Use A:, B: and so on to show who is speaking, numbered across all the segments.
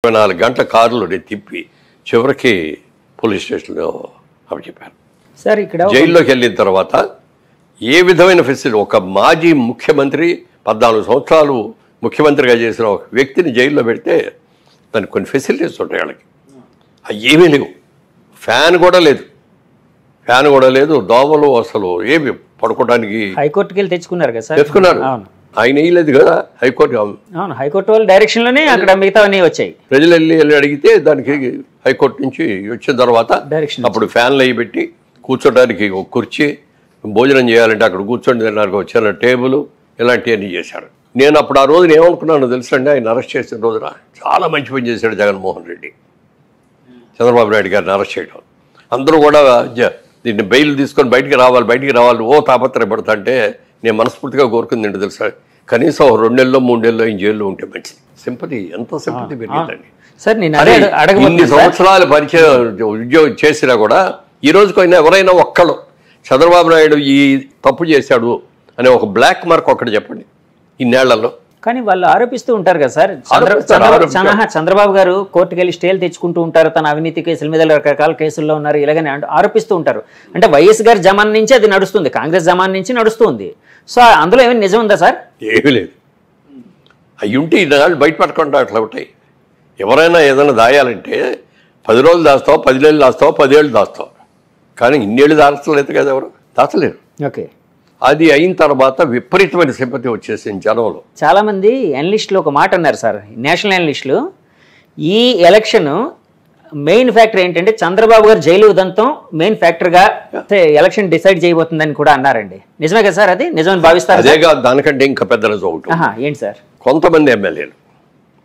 A: 24 గంటల కారులో తిప్పి చివరికి పోలీస్ స్టేషన్లో అప్పచెప్పారు.
B: సార్ ఇక్కడ
A: జైల్లోకి వెళ్ళిన తర్వాత ఏ విధమైన ఫెసిలిటీ, ఒక మాజీ ముఖ్యమంత్రి 14 సంవత్సరాలు ముఖ్యమంత్రిగా చేసిన ఒక వ్యక్తిని జైల్లో పెడితే దానికి కొన్ని ఫెసిలిటీస్ ఉంటాయి. వాళ్ళకి అవి ఏమీ లేవు. ఫ్యాన్ కూడా లేదు, దోమలు అసలు ఏమి పడుకోవడానికి.
B: హైకోర్టుకి వెళ్ళి తెచ్చుకున్నారు కదా సార్?
A: తెచ్చుకున్నారు. ఆయన వేయలేదు కదా హైకోర్టు.
B: అవును, హైకోర్టు వాళ్ళ డైరెక్షన్ లోనే అక్కడ మిగతావన్నీ వచ్చాయి.
A: ప్రజలు వెళ్ళి అడిగితే దానికి హైకోర్టు నుంచి వచ్చిన తర్వాత అప్పుడు ఫ్యాన్లు అవి పెట్టి కూర్చోడానికి ఒక కుర్చీ, భోజనం చేయాలంటే అక్కడ కూర్చొని తినడానికి వచ్చిన టేబుల్, ఇలాంటివన్నీ చేశారు. నేను అప్పుడు ఆ రోజున ఏమనుకున్నాను తెలుసండి, ఆయన అరెస్ట్ చేసిన రోజున చాలా మంచి పని చేశాడు జగన్మోహన్ రెడ్డి, చంద్రబాబు నాయుడు గారిని అరెస్ట్ చేయడం. అందరూ కూడా దీన్ని బెయిల్ తీసుకొని బయటికి రావాలి ఓ తాపత్రయపడతా అంటే నేను మనస్ఫూర్తిగా కోరుకుంది ఏంటో తెలుసా, కనీసం 2 నెలల్లో 3 నెలల్లో ఆయన జైల్లో ఉంటే మంచిది. సింపతి, ఎంత సింపతి పెరిగిందండి. ఇన్ని సంవత్సరాలు పరిచయం ఉద్యోగం చేసినా కూడా ఈ రోజుకైనా ఎవరైనా ఒక్కళ్ళు చంద్రబాబు నాయుడు ఈ తప్పు చేశాడు అనే ఒక బ్లాక్ మార్క్ ఒక్కటి చెప్పండి ఇన్నేళ్లలో.
B: కానీ వాళ్ళు ఆరోపిస్తూ ఉంటారు కదా సార్, చంద్రబాబు గారు కోర్టుకు వెళ్ళి స్టేలు తెచ్చుకుంటూ ఉంటారు, తన అవినీతి కేసుల మీద రకరకాల కేసుల్లో ఉన్నారు, ఇలాగని ఆరోపిస్తూ ఉంటారు. అంటే వైఎస్ గారి జమాన్ నుంచి అది నడుస్తుంది, కాంగ్రెస్ జమాన్ నుంచి నడుస్తుంది. సో అందులో ఏమైనా నిజం ఉందా సార్?
A: ఏమీ లేదు. అవి ఉంటే ఇన్నాళ్ళు బయటపడకుండా అట్లా ఉంటాయి. ఎవరైనా ఏదైనా దాయాలంటే 10 రోజులు దాస్తావు, 10 నెలలు దాస్తావు, 10 ఏళ్ళు దాస్తావు, కానీ ఇన్నేళ్ళు దాచలేదు కదా, ఎవరు దాచలేరు.
B: ఓకే,
A: అది అయిన తర్వాత విపరీతమైన సింపతి వచ్చేసింది జనంలో.
B: చాలా మంది అనలిస్టులు ఒక మాట అన్నారు సార్, నేషనల్ అనలిస్టులు, ఈ ఎలక్షన్ మెయిన్ ఫ్యాక్టర్ ఏంటంటే చంద్రబాబు గారు జైలు ఉదంతం మెయిన్ ఫ్యాక్టర్గా ఎలక్షన్ డిసైడ్ చేయబోతుందని కూడా అన్నారండి. నిజమే కదా సార్? అది నిజమని భావిస్తారు?
A: అదే కాదు, దానికంటే ఇంకా పెద్ద రిజల్ట్ ఉంటుంది.
B: ఏంటి సార్?
A: కొంతమంది ఎమ్మెల్యేలు,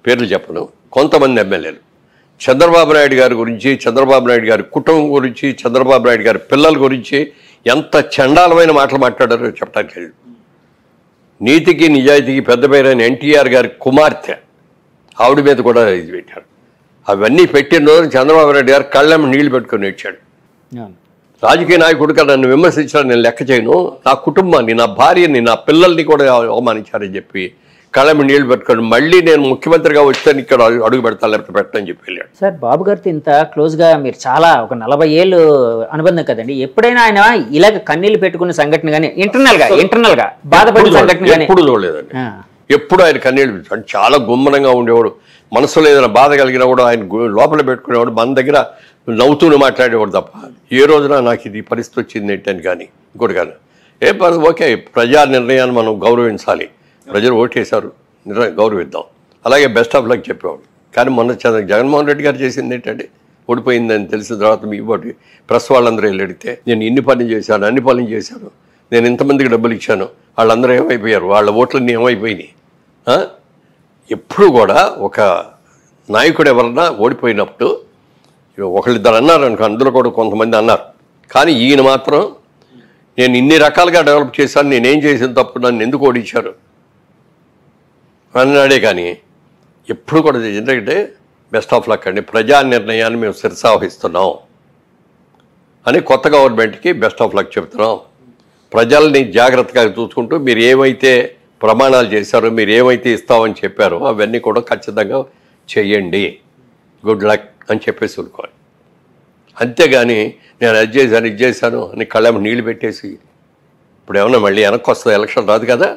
A: పేర్లు చెప్పను, కొంతమంది ఎమ్మెల్యేలు చంద్రబాబు నాయుడు గారి గురించి, చంద్రబాబు నాయుడు గారి కుటుంబం గురించి, చంద్రబాబు నాయుడు గారి పిల్లల గురించి ఎంత చండాలమైన మాటలు మాట్లాడారో చెప్పడానికి లేదు. నీతికి నిజాయితీకి పెద్ద పేరైన ఎన్టీఆర్ గారి కుమార్తె ఆవిడ మీద కూడా ఇది పెట్టారు. అవన్నీ పెట్టిన రోజు చంద్రబాబు నాయుడు గారు కళ్ళెమ్మ నీళ్లు పెట్టుకొని వచ్చాడు. రాజకీయ నాయకుడిగా నన్ను విమర్శించాలని నేను లెక్క చేయను, నా కుటుంబాన్ని, నా భార్యని, నా పిల్లల్ని కూడా అవమానించారని చెప్పి కళ్ళెమ్మ నీళ్లు పెట్టుకొని మళ్ళీ నేను ముఖ్యమంత్రిగా వచ్చాను, ఇక్కడ అడుగు పెడతా లేకపోతే పెట్టని చెప్పి వెళ్ళాడు.
B: సార్, బాబు గారితో ఇంత క్లోజ్గా మీరు చాలా ఒక 40 ఏళ్ళు అనుబంధం కదండి, ఎప్పుడైనా ఆయన ఇలాగ కన్నీళ్లు పెట్టుకున్న సంఘటన కానీ ఇంటర్నల్ గా బాధపడిన సంఘటన కానీ
A: ఎప్పుడు చూడలేదండి. ఎప్పుడు ఆయన కన్నీళ్ళు అంటే చాలా గుమ్మనంగా ఉండేవాడు. మనసులో ఏదైనా బాధ కలిగినా కూడా ఆయన లోపల పెట్టుకునేవాడు, మన దగ్గర నవ్వుతూనే మాట్లాడేవాడు తప్ప ఏ రోజున నాకు ఇది పరిస్థితి వచ్చింది ఏంటని కానీ ఇంకోటి కానీ ఓకే, ప్రజా నిర్ణయాన్ని మనం గౌరవించాలి, ప్రజలు ఓటేశారు, గౌరవిద్దాం, అలాగే బెస్ట్ ఆఫ్ లక్ చెప్పేవాడు. కానీ మొన్న జగన్మోహన్ రెడ్డి గారు చేసింది ఏంటంటే, ఓడిపోయిందని తెలిసిన తర్వాత మీ ప్రెస్ వాళ్ళందరూ వెళ్ళి అడిగితే నేను ఇన్ని పనులు చేశాను, అన్ని పనులు చేశాను, నేను ఇంతమందికి డబ్బులు ఇచ్చాను, వాళ్ళందరూ ఏమైపోయారు, వాళ్ళ ఓట్లన్నీ ఏమైపోయినాయి. ఎప్పుడు కూడా ఒక నాయకుడు ఎవరన్నా ఓడిపోయినప్పుడు ఒకళ్ళిద్దరు అన్నారు అనుకో, అందులో కూడా కొంతమంది అన్నారు, కానీ ఈయన మాత్రం నేను ఇన్ని రకాలుగా డెవలప్ చేశాను, నేనేం చేసిన తప్పు, నన్ను ఎందుకు ఓడించారు అన్నాడే. కానీ ఎప్పుడు కూడా ఎందుకంటే బెస్ట్ ఆఫ్ లక్ అండి, ప్రజా నిర్ణయాన్ని మేము శిరసావహిస్తున్నాం అని కొత్త గవర్నమెంట్కి బెస్ట్ ఆఫ్ లక్ చెప్తున్నాం. ప్రజల్ని జాగ్రత్తగా చూసుకుంటూ మీరు ఏమైతే ప్రమాణాలు చేశారో, మీరు ఏమైతే ఇస్తామని చెప్పారో అవన్నీ కూడా ఖచ్చితంగా చేయండి, గుడ్ లక్ అని చెప్పేసి ఊరుకోవాలి. అంతేగాని నేను అది చేశాను ఇది చేశాను అని కళ్ళేమో నీళ్ళు పెట్టేసి ఇప్పుడు ఏమన్నా మళ్ళీ వెనక్కి వస్తుంది, ఎలక్షన్ రాదు కదా.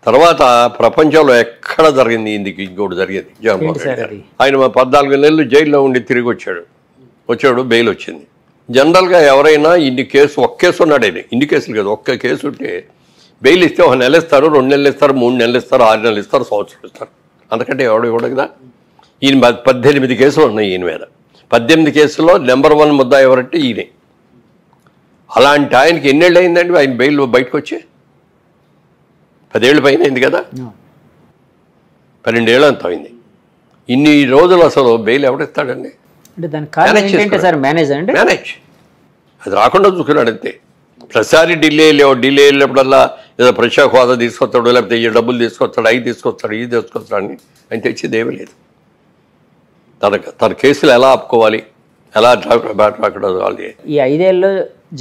A: తర్వాత ప్రపంచంలో ఎక్కడ జరిగింది ఇంకోటి జరిగింది, జగన్మోహన్ రెడ్డి గారు ఆయన 14 నెలలు జైల్లో ఉండి తిరిగి వచ్చాడు, బెయిల్ వచ్చింది. జనరల్గా ఎవరైనా ఒక్క కేసు ఉన్నాడు, ఆయన ఇన్ని కేసులు కదా, ఒక్క కేసు ఉంటే బెయిల్ ఇస్తే 1 నెల ఇస్తారు, 2 నెలలు ఇస్తారు, 3 నెలలు ఇస్తారు, 6 నెలలు ఇస్తారు, సంవత్సరం ఇస్తారు, అంతకంటే ఇవ్వడు కదా. ఈయన 18 కేసులు ఉన్నాయి ఈయన మీద. 18 కేసుల్లో నెంబర్ 1 ముద్దా ఎవరంటే ఈయనే. అలాంటి ఆయనకి ఎన్నేళ్ళు అయిందండి ఆయన బెయిల్ బయటకు వచ్చి? 10 ఏళ్ళ పైన అయింది కదా, 12 ఏళ్ళు అంత అయింది. ఇన్ని రోజులు అసలు బెయిల్ ఎవడిస్తాడండి? మేనేజ్ అది రాకుండా చూసుకున్నాడు అంతే. ప్రతిసారి ఢిల్లీ వెళ్ళినప్పుడల్లా ఏదో ప్రత్యేక హోదా తీసుకొస్తాడు, లేకపోతే ఈ డబ్బులు తీసుకొస్తాడు, అవి తీసుకొస్తాడు, ఇది తీసుకొస్తాడు అని ఆయన తెచ్చేది ఏమీ లేదు. తన కేసులు ఎలా ఆపుకోవాలి, ఎలా రాకూడదు.
B: ఈ 5 ఏళ్ళు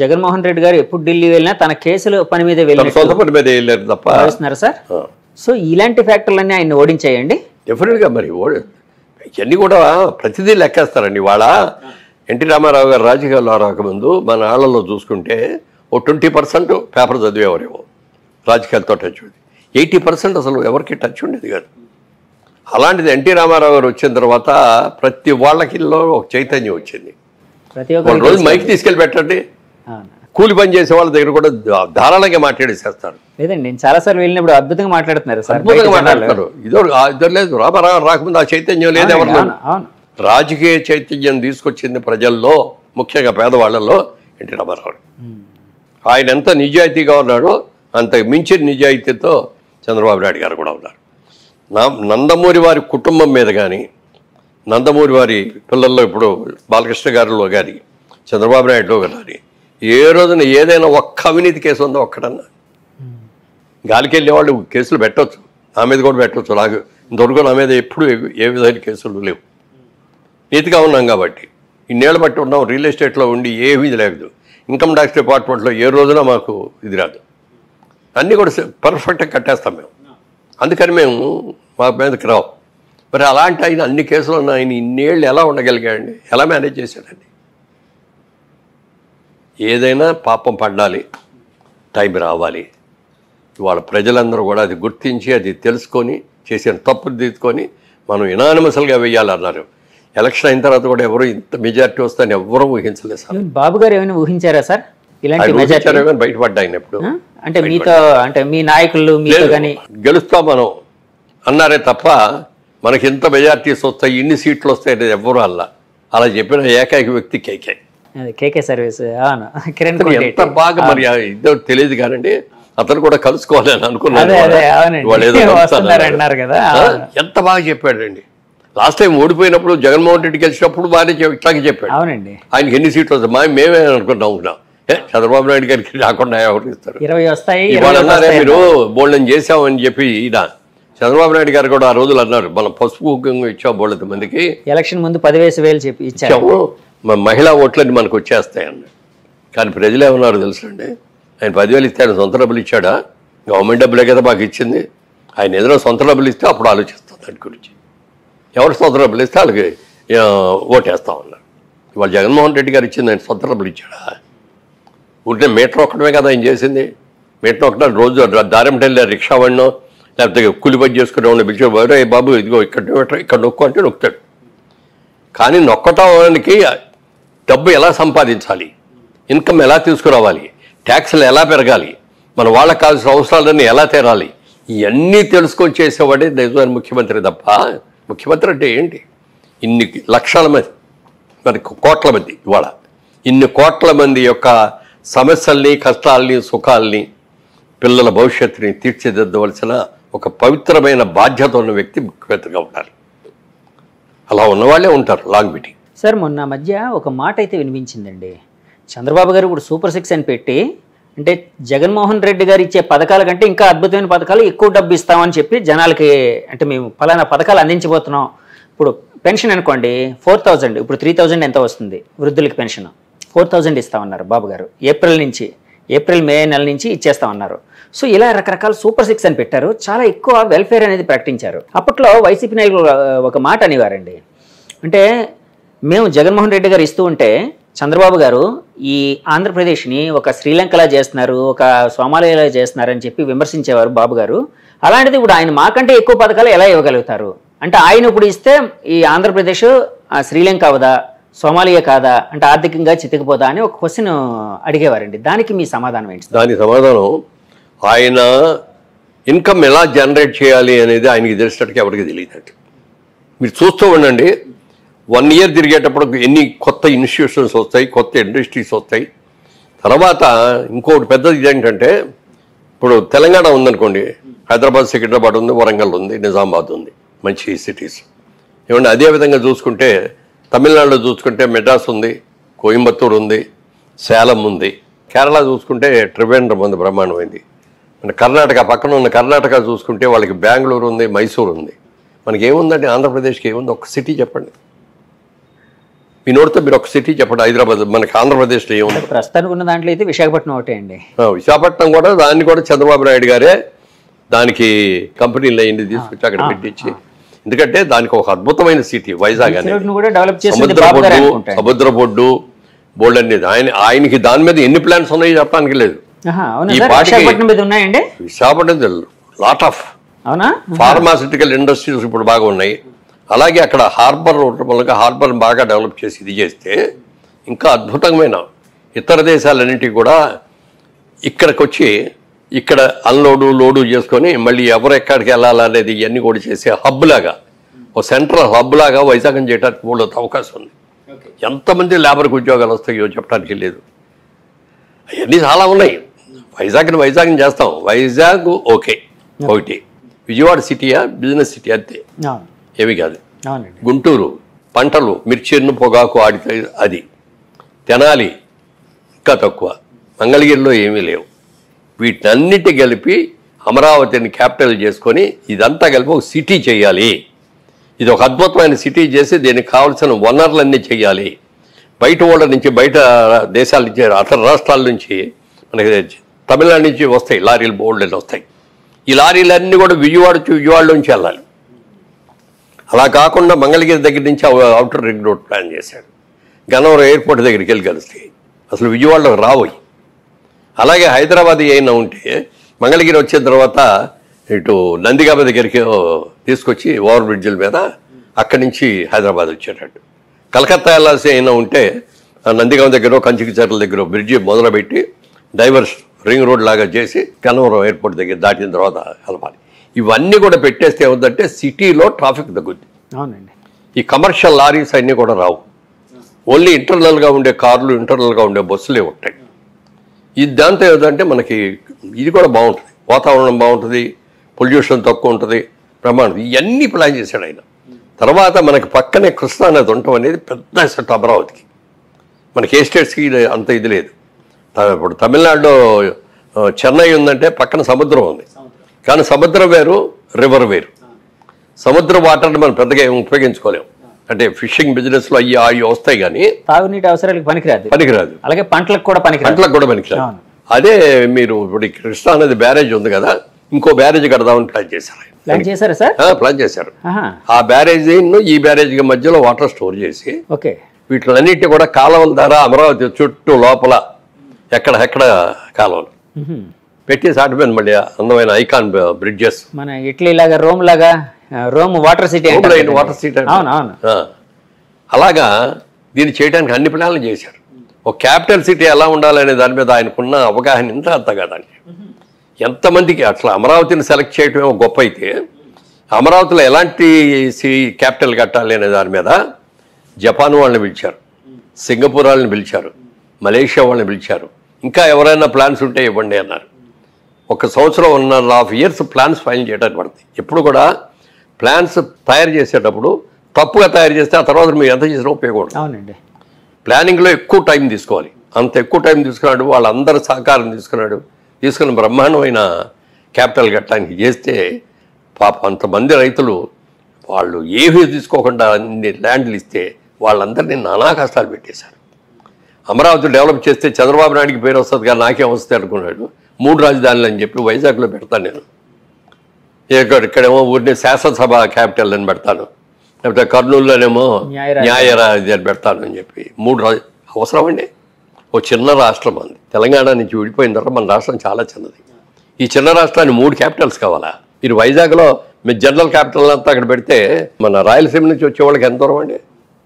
B: జగన్మోహన్ రెడ్డి గారు ఎప్పుడు ఢిల్లీ వెళ్ళినా తన కేసులు పని మీద
A: సొంత పని మీద వెళ్ళారు తప్ప
B: సార్. సో ఇలాంటి ఫ్యాక్టర్లన్నీ ఆయన ఓడించాయండి
A: డెఫినెట్గా. మరి ఇవన్నీ కూడా ప్రతిదీ లెక్కేస్తారండి. వాళ్ళ ఎన్టీ రామారావు గారు రాజకీయాల్లో రాకముందు మన ఆళ్ళలో చూసుకుంటే ఓ 20% పేపర్ చదివేవారేమో రాజకీయాలతో టచ్ ఉంది. 80% అసలు ఎవరికి టచ్ ఉండేది కాదు. అలాంటిది ఎన్టీ రామారావు గారు వచ్చిన తర్వాత ప్రతి వాళ్ళకిలో ఒక చైతన్యం వచ్చింది.
B: ప్రతి
A: ఒక రోజు మైక్ తీసుకెళ్ళి పెట్టండి, కూలి పని చేసే వాళ్ళ దగ్గర కూడా ధారాళంగా మాట్లాడేసేస్తారు.
B: లేదండి, నేను చాలాసార్లు వెళ్ళినప్పుడు అద్భుతంగా మాట్లాడుతున్నారు సార్.
A: అద్భుతంగా మాట్లాడతారు. ఇద్దరు లేదు, రామారావు రాకముందు ఆ చైతన్యం లేదు ఎవరిలో. రాజకీయ చైతన్యం తీసుకొచ్చింది ప్రజల్లో, ముఖ్యంగా పేదవాళ్లలో ఎన్టీ రామారావు. ఆయన ఎంత నిజాయితీగా ఉన్నాడో అంత మించిన నిజాయితీతో చంద్రబాబు నాయుడు గారు కూడా ఉన్నారు. నందమూరి వారి కుటుంబం మీద కానీ, నందమూరి వారి పిల్లల్లో ఇప్పుడు బాలకృష్ణ గారిలో కానీ, చంద్రబాబు నాయుడులో కానీ ఏ రోజున ఏదైనా ఒక్క అవినీతి కేసు ఉందో ఒక్కడన్నా. గాలికి వెళ్ళే వాళ్ళు కేసులు పెట్టవచ్చు, నా మీద కూడా పెట్టవచ్చు. నాకు ఇంతవరకు నా మీద ఎప్పుడు ఏ విధమైన కేసులు లేవు. నీతిగా ఉన్నాం కాబట్టి, ఇన్నేళ్ళు బట్టి ఉన్నాం. రియల్ ఎస్టేట్లో ఉండి ఏమీ లేదు. ఇన్కమ్ ట్యాక్స్ డిపార్ట్మెంట్లో ఏ రోజున మాకు ఇది రాదు. అన్నీ కూడా పర్ఫెక్ట్గా కట్టేస్తాం మేము. అందుకని మేము మా మీదకి రావు. మరి అలాంటి ఆయన అన్ని కేసులు ఉన్న ఆయన ఇన్నేళ్ళు ఎలా ఉండగలిగాడండి? ఎలా మేనేజ్ చేశాడండి? ఏదైనా పాపం పడాలి, టైం రావాలి. ఇవాళ ప్రజలందరూ కూడా అది గుర్తించి అది తెలుసుకొని చేసిన తప్పులు తీసుకొని మనం యునానిమస్గా వెయ్యాలన్నారు. ఎలక్షన్ అయిన తర్వాత కూడా ఎవరు ఇంత మెజారిటీ వస్తాయని ఎవరూ ఊహించలేదు సార్.
B: బాబు గారు ఏమైనా ఊహించారా సార్ ఇలాంటి మెజారిటీ?
A: బయటపడ్డా ఆయన ఎప్పుడు
B: అంటే మీతో, అంటే మీ నాయకులు మీతో కానీ
A: గెలుస్తాం మనం అన్నారే తప్ప మనకి ఇంత మెజారిటీస్ వస్తాయి, ఇన్ని సీట్లు వస్తాయి అనేది ఎవ్వరూ అలా చెప్పిన ఏకైక వ్యక్తి కేకే.
B: కేకే సర్వీస్. కిరణ్
A: ఎంత బాగా మరి ఇద్దరు తెలియదు కానండి, అతను కూడా కలుసుకోవాలని అనుకున్నాను. ఎంత బాగా చెప్పాడండి. లాస్ట్ టైం ఓడిపోయినప్పుడు జగన్మోహన్ రెడ్డి గెలిచినప్పుడు బాగానే ఇట్లాగే చెప్పాడు.
B: అవునండి,
A: ఆయనకి ఎన్ని సీట్లు వస్తాయి మేమే అనుకున్నాం. చంద్రబాబు నాయుడు గారికి రాకుండా ఎవరు ఇస్తారు?
B: 20 వస్తాయి.
A: మీరు బోల్డన్ చేసామని చెప్పి ఈయన చంద్రబాబు నాయుడు గారు కూడా ఆ రోజులు అన్నారు, మనం పసుపు కుంకుమ ఇచ్చాం బోళ్ళ మందికి,
B: ఎలక్షన్ ముందు 10,000 చెప్పి ఇచ్చాము,
A: మహిళా ఓట్లన్నీ మనకు వచ్చేస్తాయన్నారు. కానీ ప్రజలు ఏమన్నారు తెలుసండి? ఆయన 10,000 ఇస్తే ఆయన సొంత డబ్బులు ఇచ్చాడా? గవర్నమెంట్ డబ్బులే కదా మాకు ఇచ్చింది. ఆయన ఏదైనా సొంత డబ్బులు ఇస్తే అప్పుడు ఆలోచిస్తాం దాని గురించి. ఎవరు సొంత డబ్బులు ఇస్తే వాళ్ళకి ఓటేస్తామన్నారు. ఇవాళ జగన్మోహన్ రెడ్డి గారు ఇచ్చింది ఆయన సొంత డబ్బులు ఇచ్చాడా? ఉంటే మీటర్ ఒక్కడమే కదా ఆయన చేసింది. మీటర్ ఒకటే రోజు దారిమటెళ్ళి రిక్షా వాడినో లేకపోతే కూలి పని చేసుకునే వాడిని పిలిచేవాడు, బాబు ఇదిగో ఇక్కడ నొక్కు అంటే నొక్కుతాడు. కానీ నొక్కటానికి డబ్బు ఎలా సంపాదించాలి, ఇన్కమ్ ఎలా తీసుకురావాలి, ట్యాక్స్లు ఎలా పెరగాలి, మన వాళ్ళకి కావాల్సిన అవసరాలన్నీ ఎలా తీరాలి, ఇవన్నీ తెలుసుకొని చేసేవాడే నిజమైన ముఖ్యమంత్రి తప్ప, ముఖ్యమంత్రి అంటే ఏంటి? ఇన్ని లక్షల మంది, మరి కోట్ల మంది, ఇవాళ ఇన్ని కోట్ల మంది యొక్క సమస్యల్ని, కష్టాలని, సుఖాలని, పిల్లల భవిష్యత్తుని తీర్చిదిద్దవలసిన ఒక పవిత్రమైన బాధ్యత ఉన్న వ్యక్తి ముఖ్యమంత్రిగా ఉండాలి. అలా ఉన్నవాళ్ళే ఉంటారు లాంగ్ మీటింగ్.
B: సార్ మొన్న మధ్య ఒక మాట అయితే వినిపించిందండి, చంద్రబాబు గారు ఇప్పుడు సూపర్ 6 అని పెట్టి, అంటే జగన్మోహన్ రెడ్డి గారు ఇచ్చే పథకాల కంటే ఇంకా అద్భుతమైన పథకాలు ఎక్కువ డబ్బు ఇస్తామని చెప్పి జనాలకి, అంటే మేము ఫలానా పథకాలు అందించబోతున్నాం. ఇప్పుడు పెన్షన్ అనుకోండి 4,000, ఇప్పుడు 3,000 ఎంత వస్తుంది వృద్ధులకి పెన్షన్, 4,000 ఇస్తామన్నారు బాబు గారు. ఏప్రిల్ మే నెల నుంచి ఇచ్చేస్తామన్నారు. సో ఇలా రకరకాల సూపర్ 6 అని పెట్టారు. చాలా ఎక్కువ వెల్ఫేర్ అనేది ప్రకటించారు. అప్పట్లో వైసీపీ నాయకులు ఒక మాట అనేవారండి, అంటే మేము జగన్మోహన్ రెడ్డి గారు ఇస్తూ ఉంటే చంద్రబాబు గారు ఈ ఆంధ్రప్రదేశ్ని ఒక శ్రీలంకలా చేస్తున్నారు, ఒక సోమాలియాలా చేస్తున్నారు అని చెప్పి విమర్శించేవారు బాబు గారు. అలాంటిది ఇప్పుడు ఆయన మాకంటే ఎక్కువ పథకాలు ఎలా ఇవ్వగలుగుతారు? అంటే ఆయన ఇప్పుడు ఇస్తే ఈ ఆంధ్రప్రదేశ్ శ్రీలంక అవదా, సోమాలియా కాదా, అంటే ఆర్థికంగా చితికిపోదా అని ఒక క్వశ్చన్ అడిగేవారండి. దానికి మీ సమాధానం ఏంటి?
A: దాని సమాధానం, ఆయన ఇన్కమ్ ఎలా జనరేట్ చేయాలి అనేది ఆయనకి తెలిసినట్టుగా ఎవరికి తెలియదండి. మీరు చూస్తూ ఉండండి, 1 year తిరిగేటప్పుడు ఎన్ని కొత్త ఇన్స్టిట్యూషన్స్ వస్తాయి, కొత్త ఇండస్ట్రీస్ వస్తాయి. తర్వాత ఇంకోటి పెద్దది ఏంటంటే, ఇప్పుడు తెలంగాణ ఉందనుకోండి, హైదరాబాద్, సికింద్రాబాద్ ఉంది, వరంగల్ ఉంది, నిజామాబాద్ ఉంది, మంచి సిటీస్. ఏమంటే అదేవిధంగా చూసుకుంటే తమిళనాడులో చూసుకుంటే మెడ్రాస్ ఉంది, కోయంబత్తూరు ఉంది, సేలం ఉంది. కేరళ చూసుకుంటే ట్రివేంద్రం ఉంది, బ్రహ్మాండమైంది. మన కర్ణాటక పక్కన ఉన్న కర్ణాటక చూసుకుంటే వాళ్ళకి బెంగళూరు ఉంది, మైసూరు ఉంది. మనకి ఏముందండి? ఆంధ్రప్రదేశ్కి ఏముంది? ఒక సిటీ చెప్పండి. మీ నోటితో మీరు ఒక సిటీ చెప్పండి. హైదరాబాద్, మనకి ఆంధ్రప్రదేశ్లో ఏముంది?
B: ప్రస్తుతానికి ఉన్న దాంట్లో అయితే విశాఖపట్నం ఒకటే అండి.
A: విశాఖపట్నం కూడా, దాన్ని కూడా చంద్రబాబు నాయుడు గారే దానికి కంపెనీలు అయ్యింది తీసుకొచ్చి అక్కడ పెట్టించి ఎందుకంటే దానికి ఒక అద్భుతమైన సిటీ వైజాగ్ అనేది.
B: రోడ్డును కూడా డెవలప్ చేసింది బాబు గారు అనుకుంటా.
A: సముద్ర బొడ్డు బోల్డ్ అనేది ఆయనకి దాని మీద ఎన్ని ప్లాన్స్ ఉన్నాయో చెప్పడానికి లేదు.
B: అవునా సార్? విశాఖపట్నం మీద ఉన్నాయండి?
A: విశాఖపట్నం లాట్ ఆఫ్
B: అవునా?
A: ఫార్మాసిటికల్ ఇండస్ట్రీస్ ఇప్పుడు బాగా ఉన్నాయి. అలాగే అక్కడ హార్బర్ మూలంగా హార్బర్ బాగా డెవలప్ చేసి ఇది చేస్తే ఇంకా అద్భుతమైన ఇతర దేశాలన్నింటికి కూడా ఇక్కడికి వచ్చి ఇక్కడ అన్లోడు లోడు చేసుకొని మళ్ళీ ఎవరు ఎక్కడికి వెళ్ళాలనేది ఇవన్నీ కూడా చేసే హబ్ లాగా, ఒక సెంట్రల్ హబ్ లాగా వైజాగం చేయడానికి కూడా అవకాశం ఉంది. ఎంతమంది లేబర్కి ఉద్యోగాలు వస్తాయో చెప్పడానికి లేదు. అవన్నీ చాలా ఉన్నాయి. వైజాగ్ని చేస్తాం. వైజాగ్ ఓకే ఒకటి. విజయవాడ సిటీయా బిజినెస్ సిటీ అంతే, ఏమి కాదు. గుంటూరు పంటలు మిర్చిన్ను పొగాకు ఆడితే అది. తెనాలి ఇంకా తక్కువ. మంగళగిరిలో ఏమీ లేవు. వీటన్నిటి కలిపి అమరావతిని క్యాపిటల్ చేసుకొని ఇదంతా కలిపి ఒక సిటీ చేయాలి. ఇది ఒక అద్భుతమైన సిటీ చేసి దీనికి కావాల్సిన వనరులన్నీ చేయాలి. బయట వాళ్ళ నుంచి, బయట దేశాల నుంచి, అతర రాష్ట్రాల నుంచి, మనకి తమిళనాడు నుంచి వస్తాయి లారీలు, బోల్డ్ వస్తాయి. ఈ లారీలన్నీ కూడా విజయవాడలోంచి వెళ్ళాలి. అలా కాకుండా మంగళగిరి దగ్గర నుంచి అవుటర్ రింగ్ రోడ్ ప్లాన్ చేశాడు. గన్నవరం ఎయిర్పోర్ట్ దగ్గరికి వెళ్ళి కలుస్తాయి. అసలు విజయవాడలో రావోయి. అలాగే హైదరాబాద్ అయినా ఉంటే మంగళగిరి వచ్చిన తర్వాత ఇటు నందిగామ దగ్గరికి తీసుకొచ్చి ఓవర్ బ్రిడ్జిల మీద అక్కడి నుంచి హైదరాబాద్ వచ్చేటట్టు. కలకత్తా వెళ్ళాల్సి అయినా ఉంటే నందిగామ దగ్గర కంచికిచర్ల దగ్గర బ్రిడ్జి మొదలుపెట్టి డైవర్స్ రింగ్ రోడ్ లాగా చేసి గన్నవరం ఎయిర్పోర్ట్ దగ్గర దాటిన తర్వాత కలపాలి. ఇవన్నీ కూడా పెట్టేస్తే ఏముందంటే సిటీలో ట్రాఫిక్ తగ్గుద్ది.
B: అవునండి.
A: ఈ కమర్షియల్ లారీస్ అన్నీ కూడా రావు. ఓన్లీ ఇంటర్నల్గా ఉండే కార్లు, ఇంటర్నల్గా ఉండే బస్సులే ఉంటాయి. ఇది దాంతో ఏదంటే మనకి ఇది కూడా బాగుంటుంది, వాతావరణం బాగుంటుంది, పొల్యూషన్ తక్కువ ఉంటుంది, ప్రమాణం. ఇవన్నీ ప్లాన్ చేశాడు ఆయన. తర్వాత మనకి పక్కనే కృష్ణా నది ఉండటం అనేది పెద్ద సెట్ అమరావతికి. మనకి ఏ స్టేట్స్కి అంత ఇది లేదు. ఇప్పుడు తమిళనాడులో చెన్నై ఉందంటే పక్కన సముద్రం ఉంది, కానీ సముద్రం వేరు, రివర్ వేరు. సముద్ర వాటర్ని మనం పెద్దగా ఉపయోగించుకోలేము. అంటే ఫిషింగ్ బిజినెస్లో అవి వస్తాయి, కానీ
B: తాగునీటి అవసరాలకు పనికిరాదు. అలాగే పంటలకు కూడా పనికిరాదు.
A: అదే మీరు ఇప్పుడు కృష్ణా నది బ్యారేజ్ ఉంది కదా, ఇంకో బ్యారేజ్ కడదామని ప్లాన్ చేశారు. ప్లాన్ చేశారు. ఆ బ్యారేజీ ఈ బ్యారేజీకి మధ్యలో వాటర్ స్టోర్ చేసి వీటిలన్నిటి కూడా కాలువల ద్వారా అమరావతి చుట్టూ లోపల ఎక్కడ కాలువలు పెట్టి సాటిపోయింది. మళ్ళీ అందమైన ఐకాన్ బ్రిడ్జెస్,
B: మన ఇటలీ లాగా, రోమ్ వాటర్ సిటీ.
A: అలాగా దీన్ని చేయడానికి అన్ని ప్లాన్లు చేశారు. ఒక క్యాపిటల్ సిటీ ఎలా ఉండాలనే దాని మీద ఆయనకున్న అవగాహన ఇంత అంత కదండి. ఎంతమందికి అట్లా అమరావతిని సెలెక్ట్ చేయటమే గొప్ప అయితే, అమరావతిలో ఎలాంటి క్యాపిటల్ కట్టాలి అనే దాని మీద జపాన్ వాళ్ళని పిలిచారు, సింగపూర్ వాళ్ళని పిలిచారు, మలేషియా వాళ్ళని పిలిచారు. ఇంకా ఎవరైనా ప్లాన్స్ ఉంటే ఇవ్వండి అన్నారు. 1 సంవత్సరం 1.5 years ప్లాన్స్ ఫైల్ చేయడానికి పడుతుంది. ఎప్పుడు కూడా ప్లాన్స్ తయారు చేసేటప్పుడు తప్పుగా తయారు చేస్తే ఆ తర్వాత మీరు ఎంత చేసినా ఉపయోగపడదు.
B: అవునండి.
A: ప్లానింగ్లో ఎక్కువ టైం తీసుకోవాలి. అంత ఎక్కువ టైం తీసుకున్నాడు, వాళ్ళందరూ సహకారం తీసుకుని బ్రహ్మాండమైన క్యాపిటల్ కట్టడానికి చేస్తే పాప అంతమంది రైతులు వాళ్ళు ఏమీ తీసుకోకుండా అన్ని ల్యాండ్లు ఇస్తే వాళ్ళందరినీ నానా కష్టాలు పెట్టేశారు. అమరావతి డెవలప్ చేస్తే చంద్రబాబు నాయుడికి పేరు వస్తుంది, కానీ నాకేం వస్తుంది అనుకున్నాడు. 3 రాజధానులు అని చెప్పి వైజాగ్లో పెడతాను నేను, ఇక్కడేమో ఊరిని శాసనసభ క్యాపిటల్ అని పెడతాను, లేకపోతే కర్నూలులోనేమో న్యాయరాజధాని అని పెడతాను అని చెప్పి 3 అవసరం అండి. ఓ చిన్న రాష్ట్రం అంది. తెలంగాణ నుంచి విడిపోయిన తర్వాత మన రాష్ట్రం చాలా చిన్నది. ఈ చిన్న రాష్ట్రానికి 3 క్యాపిటల్స్ కావాలా? మీరు వైజాగ్లో మీరు జనరల్ క్యాపిటల్ అంతా అక్కడ పెడితే మన రాయలసీమ నుంచి వచ్చే వాళ్ళకి ఎంత దూరం అండి?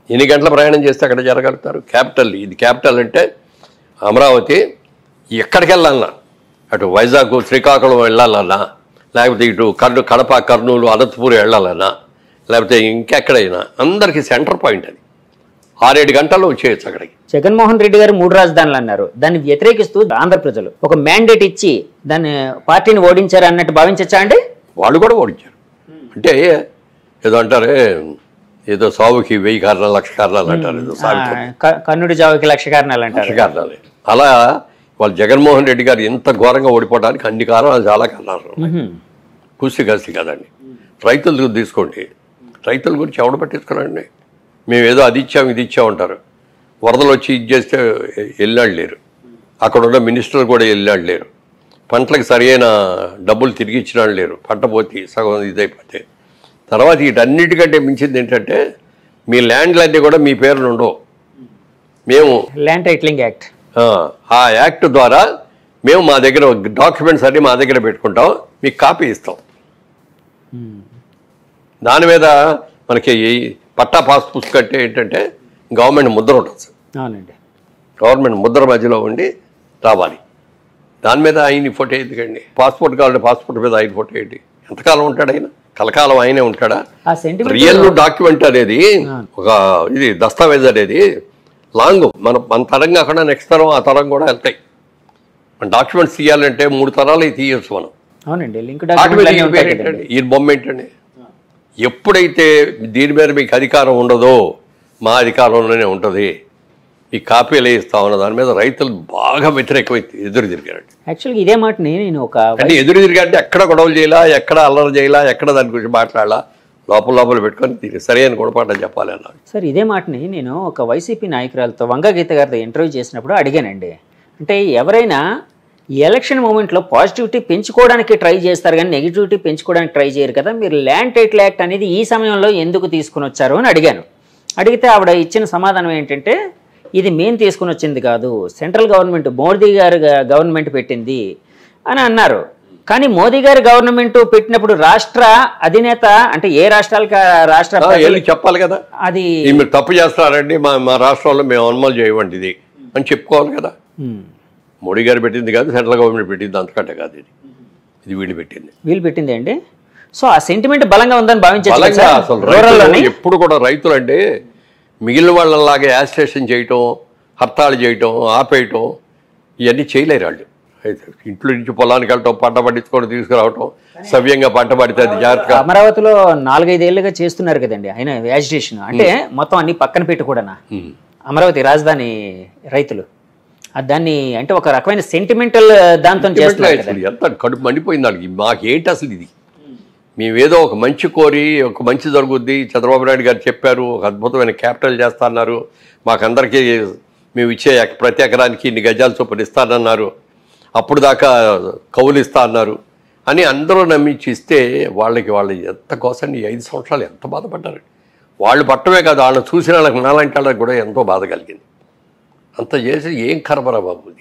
A: ఎన్ని గంటల ప్రయాణం చేస్తే అక్కడ జరగలుగుతారు? క్యాపిటల్ ఇది. క్యాపిటల్ అంటే అమరావతి. ఎక్కడికి వెళ్ళాలన్నా, అటు వైజాగ్, శ్రీకాకుళం వెళ్ళాలన్నా, లేకపోతే ఇటు కడప, కర్నూలు, అనంతపూర్ వెళ్ళాలన్నా, లేకపోతే ఇంకెక్కడైనా అందరికీ సెంటర్ పాయింట్ అది. 6-7 గంటల్లో వచ్చేయచ్చు అక్కడికి.
B: జగన్మోహన్ రెడ్డి గారు 3 రాజధానులు అన్నారు. దాన్ని వ్యతిరేకిస్తూ ఆంధ్ర ప్రజలు ఒక మ్యాండేట్ ఇచ్చి దాన్ని పార్టీని ఓడించారు అన్నట్టు భావించచ్చా అండి?
A: వాళ్ళు కూడా ఓడించారు. అంటే ఏదో అంటారే, ఏదో సావుకి 1000 కారణాలు 1,00,000 కారణాలు అంటారు. ఏదో
B: కన్నుడి చావుకి 1,00,000 కారణాలు అంటారు.
A: 1,00,000 కారణాలు. అలా వాళ్ళు జగన్మోహన్ రెడ్డి గారు ఎంత ఘోరంగా ఓడిపోవడానికి అన్ని కారణాలు, చాలా కారణాలు ఉన్నాయి. కూసి కదండి. రైతులు తీసుకోండి, రైతుల గురించి ఎవడు పట్టించుకున్నాండి? మేము ఏదో అది ఇచ్చాము ఇది ఇచ్చామంటారు. వరదలు వచ్చి ఇది చేస్తే వెళ్ళాడు లేరు, అక్కడ ఉన్న మినిస్టర్ కూడా వెళ్ళాడు లేరు, పంటలకు సరైన డబ్బులు తిరిగి ఇచ్చినాడు లేరు, పంట పోతే సగం ఇదైపోతే. తర్వాత వీటన్నిటికంటే మించింది ఏంటంటే మీ ల్యాండ్లన్నీ కూడా మీ పేరున ఉండవు. మేము
B: ల్యాండ్ టైటిలింగ్ యాక్ట్,
A: ఆ యాక్ట్ ద్వారా మేము మా దగ్గర డాక్యుమెంట్స్ అన్నీ మా దగ్గర పెట్టుకుంటాం, మీకు కాపీ ఇస్తాం. దాని మీద మనకి పట్టా పాస్ పుస్తకం అంటే ఏంటంటే గవర్నమెంట్ ముద్ర ఉంటుంది.
B: అవునండి,
A: గవర్నమెంట్ ముద్ర మధ్యలో ఉండి రావాలి. దాని మీద ఆయన ఫోటో ఎందుకండి? పాస్పోర్ట్ కావాలంటే పాస్పోర్ట్ మీద ఆయన ఫోటో ఏంటి? ఎంతకాలం ఉంటాడు ఆయన? కలకాలం ఆయనే ఉంటాడా? రియల్ డాక్యుమెంట్ అనేది ఒక ఇది దస్తావేజ్ అనేది లాంగ్ మన తరం కాకుండా నెక్స్ట్ తరం ఆ తరం కూడా వెళ్తాయి. మన డాక్యుమెంట్స్ తీయాలంటే 3 తరాలు తీయచ్చు మనం.
B: అవునండి, లింక్
A: ఈ బొమ్మ ఏంటండి? ఎప్పుడైతే దీని మీద మీకు అధికారం ఉండదో మా అధికారంలోనే ఉంటుంది, ఈ కాపీలు ఇస్తామన్న దాని మీద రైతులు బాగా వ్యతిరేకమై ఎదురు తిరిగారండి.
B: యాక్చువల్గా ఇదే మాటని నేను
A: అంటే ఎదురు తిరిగారంటే ఎక్కడ గొడవలు చేయాలా, ఎక్కడ అల్లరి చేయాలా, ఎక్కడ దాని గురించి మాట్లాడాలా, లోపల పెట్టుకొని సరైన గుణపాఠం చెప్పాలి అన్నారు.
B: సార్ ఇదే మాటని నేను ఒక వైసీపీ నాయకురాలతో వంగగీత గారితో ఇంటర్వ్యూ చేసినప్పుడు అడిగానండి. అంటే ఎవరైనా ఎలక్షన్ మూమెంట్లో పాజిటివిటీ పెంచుకోవడానికి ట్రై చేస్తారు కానీ నెగిటివిటీ పెంచుకోవడానికి ట్రై చేయరు కదా, మీరు ల్యాండ్ టైటిల్ యాక్ట్ అనేది ఈ సమయంలో ఎందుకు తీసుకుని వచ్చారు అని అడిగాను. అడిగితే ఆవిడ ఇచ్చిన సమాధానం ఏంటంటే, ఇది మేము తీసుకుని వచ్చింది కాదు, సెంట్రల్ గవర్నమెంట్ మోదీ గారు గవర్నమెంట్ పెట్టింది అని అన్నారు. కానీ మోదీ గారి గవర్నమెంట్ పెట్టినప్పుడు రాష్ట్ర అధినేత అంటే ఏ రాష్ట్రాలకి రాష్ట్ర
A: చెప్పాలి కదా, అది మీరు తప్పు చేస్తారండి, మా రాష్ట్రంలో మేము అమలు చేయవండి ఇది అని చెప్పుకోవాలి కదా. మోడీ గారు పెట్టింది కాదు, సెంట్రల్ గవర్నమెంట్ పెట్టింది, అంతకంటే కాదు ఇది వీళ్ళు పెట్టింది
B: అండి. సో ఆ సెంటిమెంట్ బలంగా ఉందని భావించారు.
A: అసలు ఎప్పుడు కూడా రైతులు అంటే మిగిలిన వాళ్ళలాగే యాజిటేషన్ చేయటం, హర్తాళు చేయటం, ఆపేయటం ఇవన్నీ చేయలేరు వాళ్ళు. అయితే ఇంట్లో నుంచి పొలానికి వెళ్ళటం, పంట పండించుకొని తీసుకురావటం, సవ్యంగా పంట పడితే అది జాగ్రత్తగా.
B: అమరావతిలో 4-5 ఏళ్ళుగా చేస్తున్నారు కదండి ఆయన యాజిటేషన్, అంటే మొత్తం అన్ని పక్కన పెట్టి కూడా అమరావతి రాజధాని రైతులు దాన్ని అంటే ఒక రకమైన సెంటిమెంటల్ దాంతో చేస్తున్నారు.
A: ఎంత కడుపు మండిపోయింది వాళ్ళకి. మాకేంటి అసలు ఇది? మేమేదో ఒక మంచి కోరి ఒక మంచి జరుగుద్ది, చంద్రబాబు నాయుడు గారు చెప్పారు, ఒక అద్భుతమైన క్యాపిటల్ చేస్తా అన్నారు, మాకందరికీ మేము ఇచ్చే ప్రతి ఎకరానికి ఇన్ని గజాలు చొప్పున ఇస్తానన్నారు, అప్పుడు దాకా కౌలు ఇస్తా అన్నారు అని అందరూ నమ్మించి ఇస్తే వాళ్ళకి వాళ్ళు ఎంత కోసండి 5 సంవత్సరాలు ఎంత బాధపడ్డారు. వాళ్ళు పట్టమే కాదు, వాళ్ళని చూసిన వాళ్ళకి నాలాంటి వాళ్ళకి కూడా ఎంతో బాధ కలిగింది. అంత చేసి ఏం కరబరా బాబు,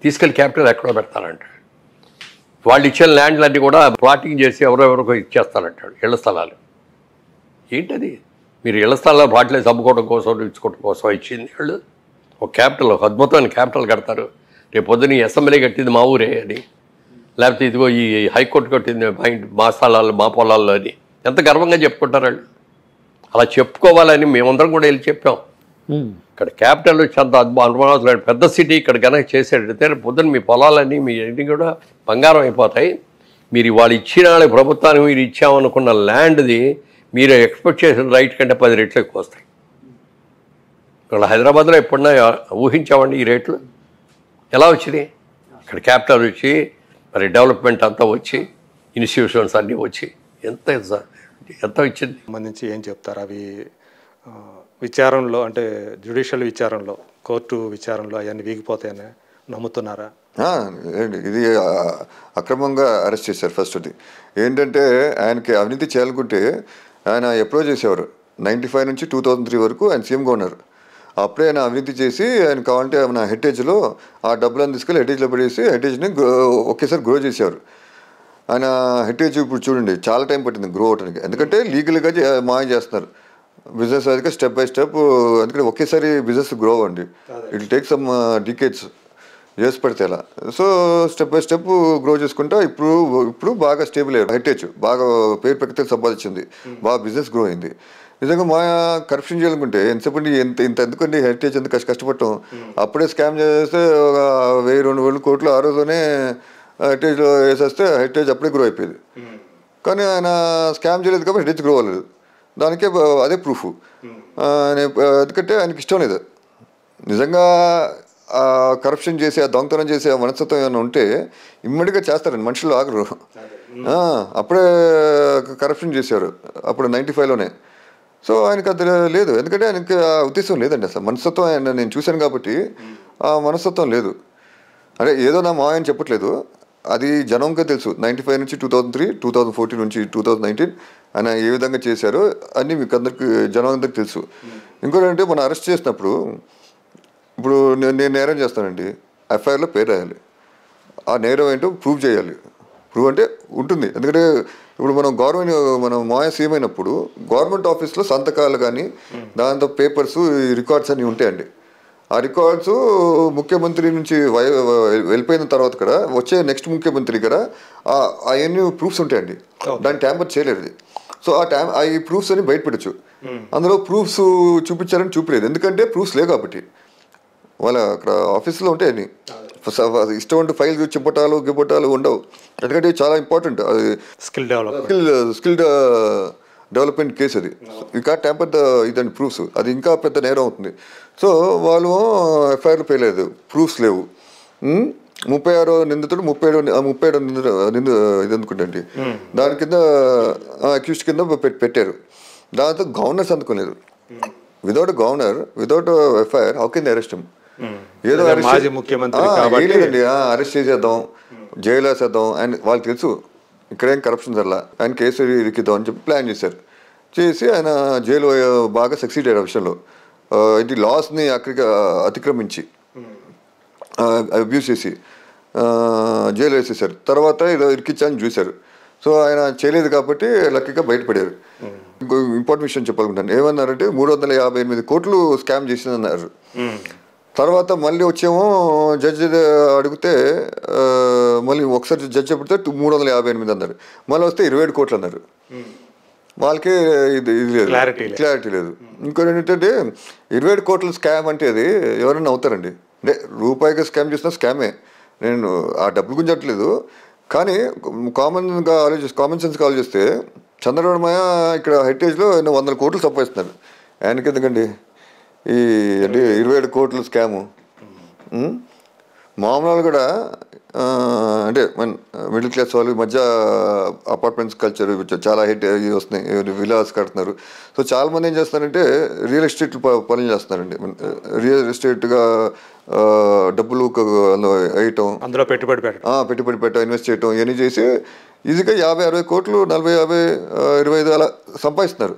A: తీసుకెళ్ళి క్యాపిటల్ ఎక్కడో పెడతారంటాడు. వాళ్ళు ఇచ్చిన ల్యాండ్లన్నీ కూడా ప్లాటింగ్ చేసి ఎవరెవరికో ఇచ్చేస్తానంటాడు, ఇళ్ల స్థలాలు. ఏంటది? మీరు ఇళ్ల స్థలాలు ప్లాట్లేసి అమ్ముకోవడం కోసం ఇచ్చుకోవడం కోసం ఇచ్చింది వాళ్ళు. ఒక క్యాపిటల్, ఒక అద్భుతమైన క్యాపిటల్ కడతారు. రేపు పొద్దున్న అసెంబ్లీ కట్టింది మా ఊరే అని, లేకపోతే ఇదిగో ఈ హైకోర్టు కట్టింది మా స్థలాలు మా పొలాల్లో అని ఎంత గర్వంగా చెప్పుకుంటారు వాళ్ళు. అలా చెప్పుకోవాలని మేమందరం కూడా వెళ్ళి చెప్పాం. ఇక్కడ క్యాపిటల్ చాలా అనుమానం, పెద్ద సిటీ ఇక్కడ కనుక చేసేటైతే పొద్దున్న మీ పొలాలన్నీ మీ అన్ని కూడా బంగారం అయిపోతాయి. మీరు వాళ్ళు ఇచ్చిన ప్రభుత్వానికి మీరు ఇచ్చామనుకున్న ల్యాండ్ది మీరు ఎక్స్పెక్ట్ చేసిన రైట్ కంటే 10 రెట్లు ఎక్కువ వస్తాయి. ఇక్కడ హైదరాబాద్లో ఎప్పుడన్నా ఊహించామండి ఈ రేట్లు? ఎలా వచ్చినాయి? ఇక్కడ క్యాపిటల్ వచ్చి మరి డెవలప్మెంట్ అంతా వచ్చి ఇన్స్టిట్యూషన్స్ అన్నీ వచ్చి ఎంత ఇచ్చింది.
C: సంబంధించి ఏం చెప్తారు? అవి విచారణలో అంటే జ్యుడిషియల్ విచారణలో, కోర్టు విచారణలో అవన్నీ వీగిపోతాయని నమ్ముతున్నారా?
D: ఇది అక్రమంగా అరెస్ట్ చేశారు. ఫస్ట్ది ఏంటంటే ఆయనకి అవినీతి చేయాలనుకుంటే ఆయన ఎప్పుడో చేసేవారు. 95 నుంచి 2003 వరకు ఆయన సీఎంగా ఉన్నారు. అప్పుడే ఆయన అవినీతి చేసి ఆయన కావాలంటే ఆయన హెరిటేజ్లో ఆ డబ్బులను తీసుకెళ్ళి హెరిటేజ్లో పడేసి హెరిటేజ్ని ఒకేసారి గ్రో చేసేవారు. ఆయన హెరిటేజ్ ఇప్పుడు చూడండి చాలా టైం పట్టింది గ్రో అవడానికి, ఎందుకంటే లీగల్గా మాయం చేస్తున్నారు బిజినెస్ అయితే స్టెప్ బై స్టెప్. ఎందుకంటే ఒకేసారి బిజినెస్ గ్రో అండి, ఇట్ టేక్ సమ్ డికేట్స్ చేసి పడితే ఎలా. So step by step grow చేసుకుంటా ఇప్పుడు బాగా స్టేబుల్ అయ్యారు. హెరిటేజ్ బాగా పేరు ప్రఖ్యాతి సంపాదించింది, బాగా బిజినెస్ గ్రో అయింది. నిజంగా మా కరప్షన్ చేయాలనుకుంటే ఎంతసేపు ఇంత ఎందుకండి హెరిటేజ్ ఎంత కష్టపడటం. అప్పుడే స్కామ్ చేస్తే ఒక 1000-2000 కోట్లు ఆ రోజునే హెరిటేజ్లో వేసేస్తే హెరిటేజ్ అప్పుడే గ్రో అయిపోయింది. కానీ ఆయన స్కామ్ చేయలేదు కాబట్టి హెరిటేజ్ గ్రో అవ్వలేదు. దానికే అదే ప్రూఫ్. ఎందుకంటే ఆయనకి ఇష్టం లేదు. నిజంగా కరప్షన్ చేసి ఆ దొంగతనం చేసి ఆ మనస్తత్వం ఏమైనా ఉంటే ఇమ్మీడియట్గా చేస్తారండి, మనుషులు ఆగరు. అప్పుడే కరప్షన్ చేశారు అప్పుడు 95లోనే. సో ఆయనకు అది లేదు, ఎందుకంటే ఆయనకి ఆ ఉద్దేశం లేదండి. అసలు మనస్తత్వం ఆయన నేను చూశాను కాబట్టి ఆ మనస్తత్వం లేదు. అంటే ఏదో నా మావయ్య అని చెప్పట్లేదు, అది జనంగా తెలుసు. 95 నుంచి 2003, 2014 నుంచి 2019 ఆయన ఏ విధంగా చేశారో అన్నీ మీకు అందరికి జనం అందరికి తెలుసు. ఇంకోటి అంటే మనం అరెస్ట్ చేసినప్పుడు ఇప్పుడు నేను నేరం చేస్తానండి, ఎఫ్ఐఆర్లో పేరు రాయాలి. ఆ నేరం ఏంటో ప్రూవ్ చేయాలి. ప్రూవ్ అంటే ఉంటుంది. ఎందుకంటే ఇప్పుడు మనం మాయ సీఎం అయినప్పుడు గవర్నమెంట్ ఆఫీస్లో సంతకాలు కానీ దాంతో పేపర్స్ రికార్డ్స్ అన్నీ ఉంటాయండి. ఆ రికార్డ్స్ ముఖ్యమంత్రి నుంచి వెళ్ళిపోయిన తర్వాత కూడా వచ్చే నెక్స్ట్ ముఖ్యమంత్రి కూడా అవన్నీ ప్రూఫ్స్ ఉంటాయండి. దాన్ని ట్యాంపర్ చేయలేదు. సో ఈ ప్రూఫ్స్ అని బయటపెట్టచ్చు. అందులో ప్రూఫ్స్ చూపించారని చూపలేదు, ఎందుకంటే ప్రూఫ్స్ లేవు కాబట్టి. వాళ్ళ అక్కడ ఆఫీస్లో ఉంటాయని ఇష్టం ఉంటే ఫైల్ గిప్పటాలు ఉండవు. ఎందుకంటే చాలా ఇంపార్టెంట్ అది స్కిల్ డెవలప్మెంట్ కేసు. అది ఇంకా ట్యాంపర్ ఇదండి ప్రూఫ్స్. అది ఇంకా పెద్ద నేరం అవుతుంది. సో వాళ్ళు ఎఫ్ఐఆర్లు పేయలేదు, ప్రూఫ్స్ లేవు. 36 నిందితుడు 37 ఇది ఎందుకుంటండి దాని కింద అక్యూస్డ్ కింద పెట్టారు. దాంతో గవర్నర్ సంతకలేదు. Without governor, without FIR how can arrest him? ఏదో లేదండి, అరెస్ట్ చేసేద్దాం, జైలు వేసేద్దాం. ఆయన వాళ్ళకి తెలుసు ఇక్కడేం కరప్షన్ జరలా, ఆయన కేసు ఇరికిద్దాం అని చెప్పి ప్లాన్ చేసి ఆయన జైలు బాగా సక్సీడ్ అయ్యారు ఆ విషయంలో. ఇది లాస్ని అతిక్రమించి అబ్యూస్ చేసి జైలు వేసేసారు. తర్వాత ఏదో ఇరికిచ్చాలని చూశారు. సో ఆయన చేయలేదు కాబట్టి లక్కీగా బయటపడారు. ఇంకో ఇంపార్టెంట్ విషయం చెప్పాలనుకుంటాను. ఏమన్నారంటే 358 కోట్లు స్కామ్ చేసిందన్నారు. తర్వాత మళ్ళీ వచ్చేమో జడ్జి అడిగితే మళ్ళీ ఒకసారి జడ్జి చెప్తే 358 అన్నారు. మళ్ళీ వస్తే 27 కోట్లు అన్నారు. వాళ్ళకి ఇది లేదు, క్లారిటీ లేదు. ఇంకోటి ఏంటంటే 27 కోట్ల స్కామ్ అంటే అది ఎవరైనా అవుతారండి. అంటే రూపాయిగా స్కామ్ చేసినా స్కామే. నేను ఆ డబ్బులు గుంజట్లేదు, కానీ కామన్ సెన్స్గా ఆలోచిస్తే చంద్రబాబు మాయ ఇక్కడ హెరిటేజ్లో 100 కోట్లు సంపాదిస్తున్నారు. ఆయనకి ఎందుకండి ఈ అంటే 27 కోట్ల స్కాము? మామూలు కూడా అంటే మన మిడిల్ క్లాస్ వాళ్ళు ఈ మధ్య అపార్ట్మెంట్స్ కల్చర్ చాలా హెట్ వస్తున్నాయి, విలాస్ కడుతున్నారు. సో చాలామంది ఏం చేస్తున్నారంటే రియల్ ఎస్టేట్ పనులు చేస్తున్నారండి. రియల్ ఎస్టేట్గా డబ్బులు వేయటం, అందులో పెట్టుబడి పెట్టడం, ఇన్వెస్ట్ చేయటం, ఇవన్నీ చేసి ఈజీగా 50-60 కోట్లు 40-50 25 అలా సంపాదిస్తున్నారు.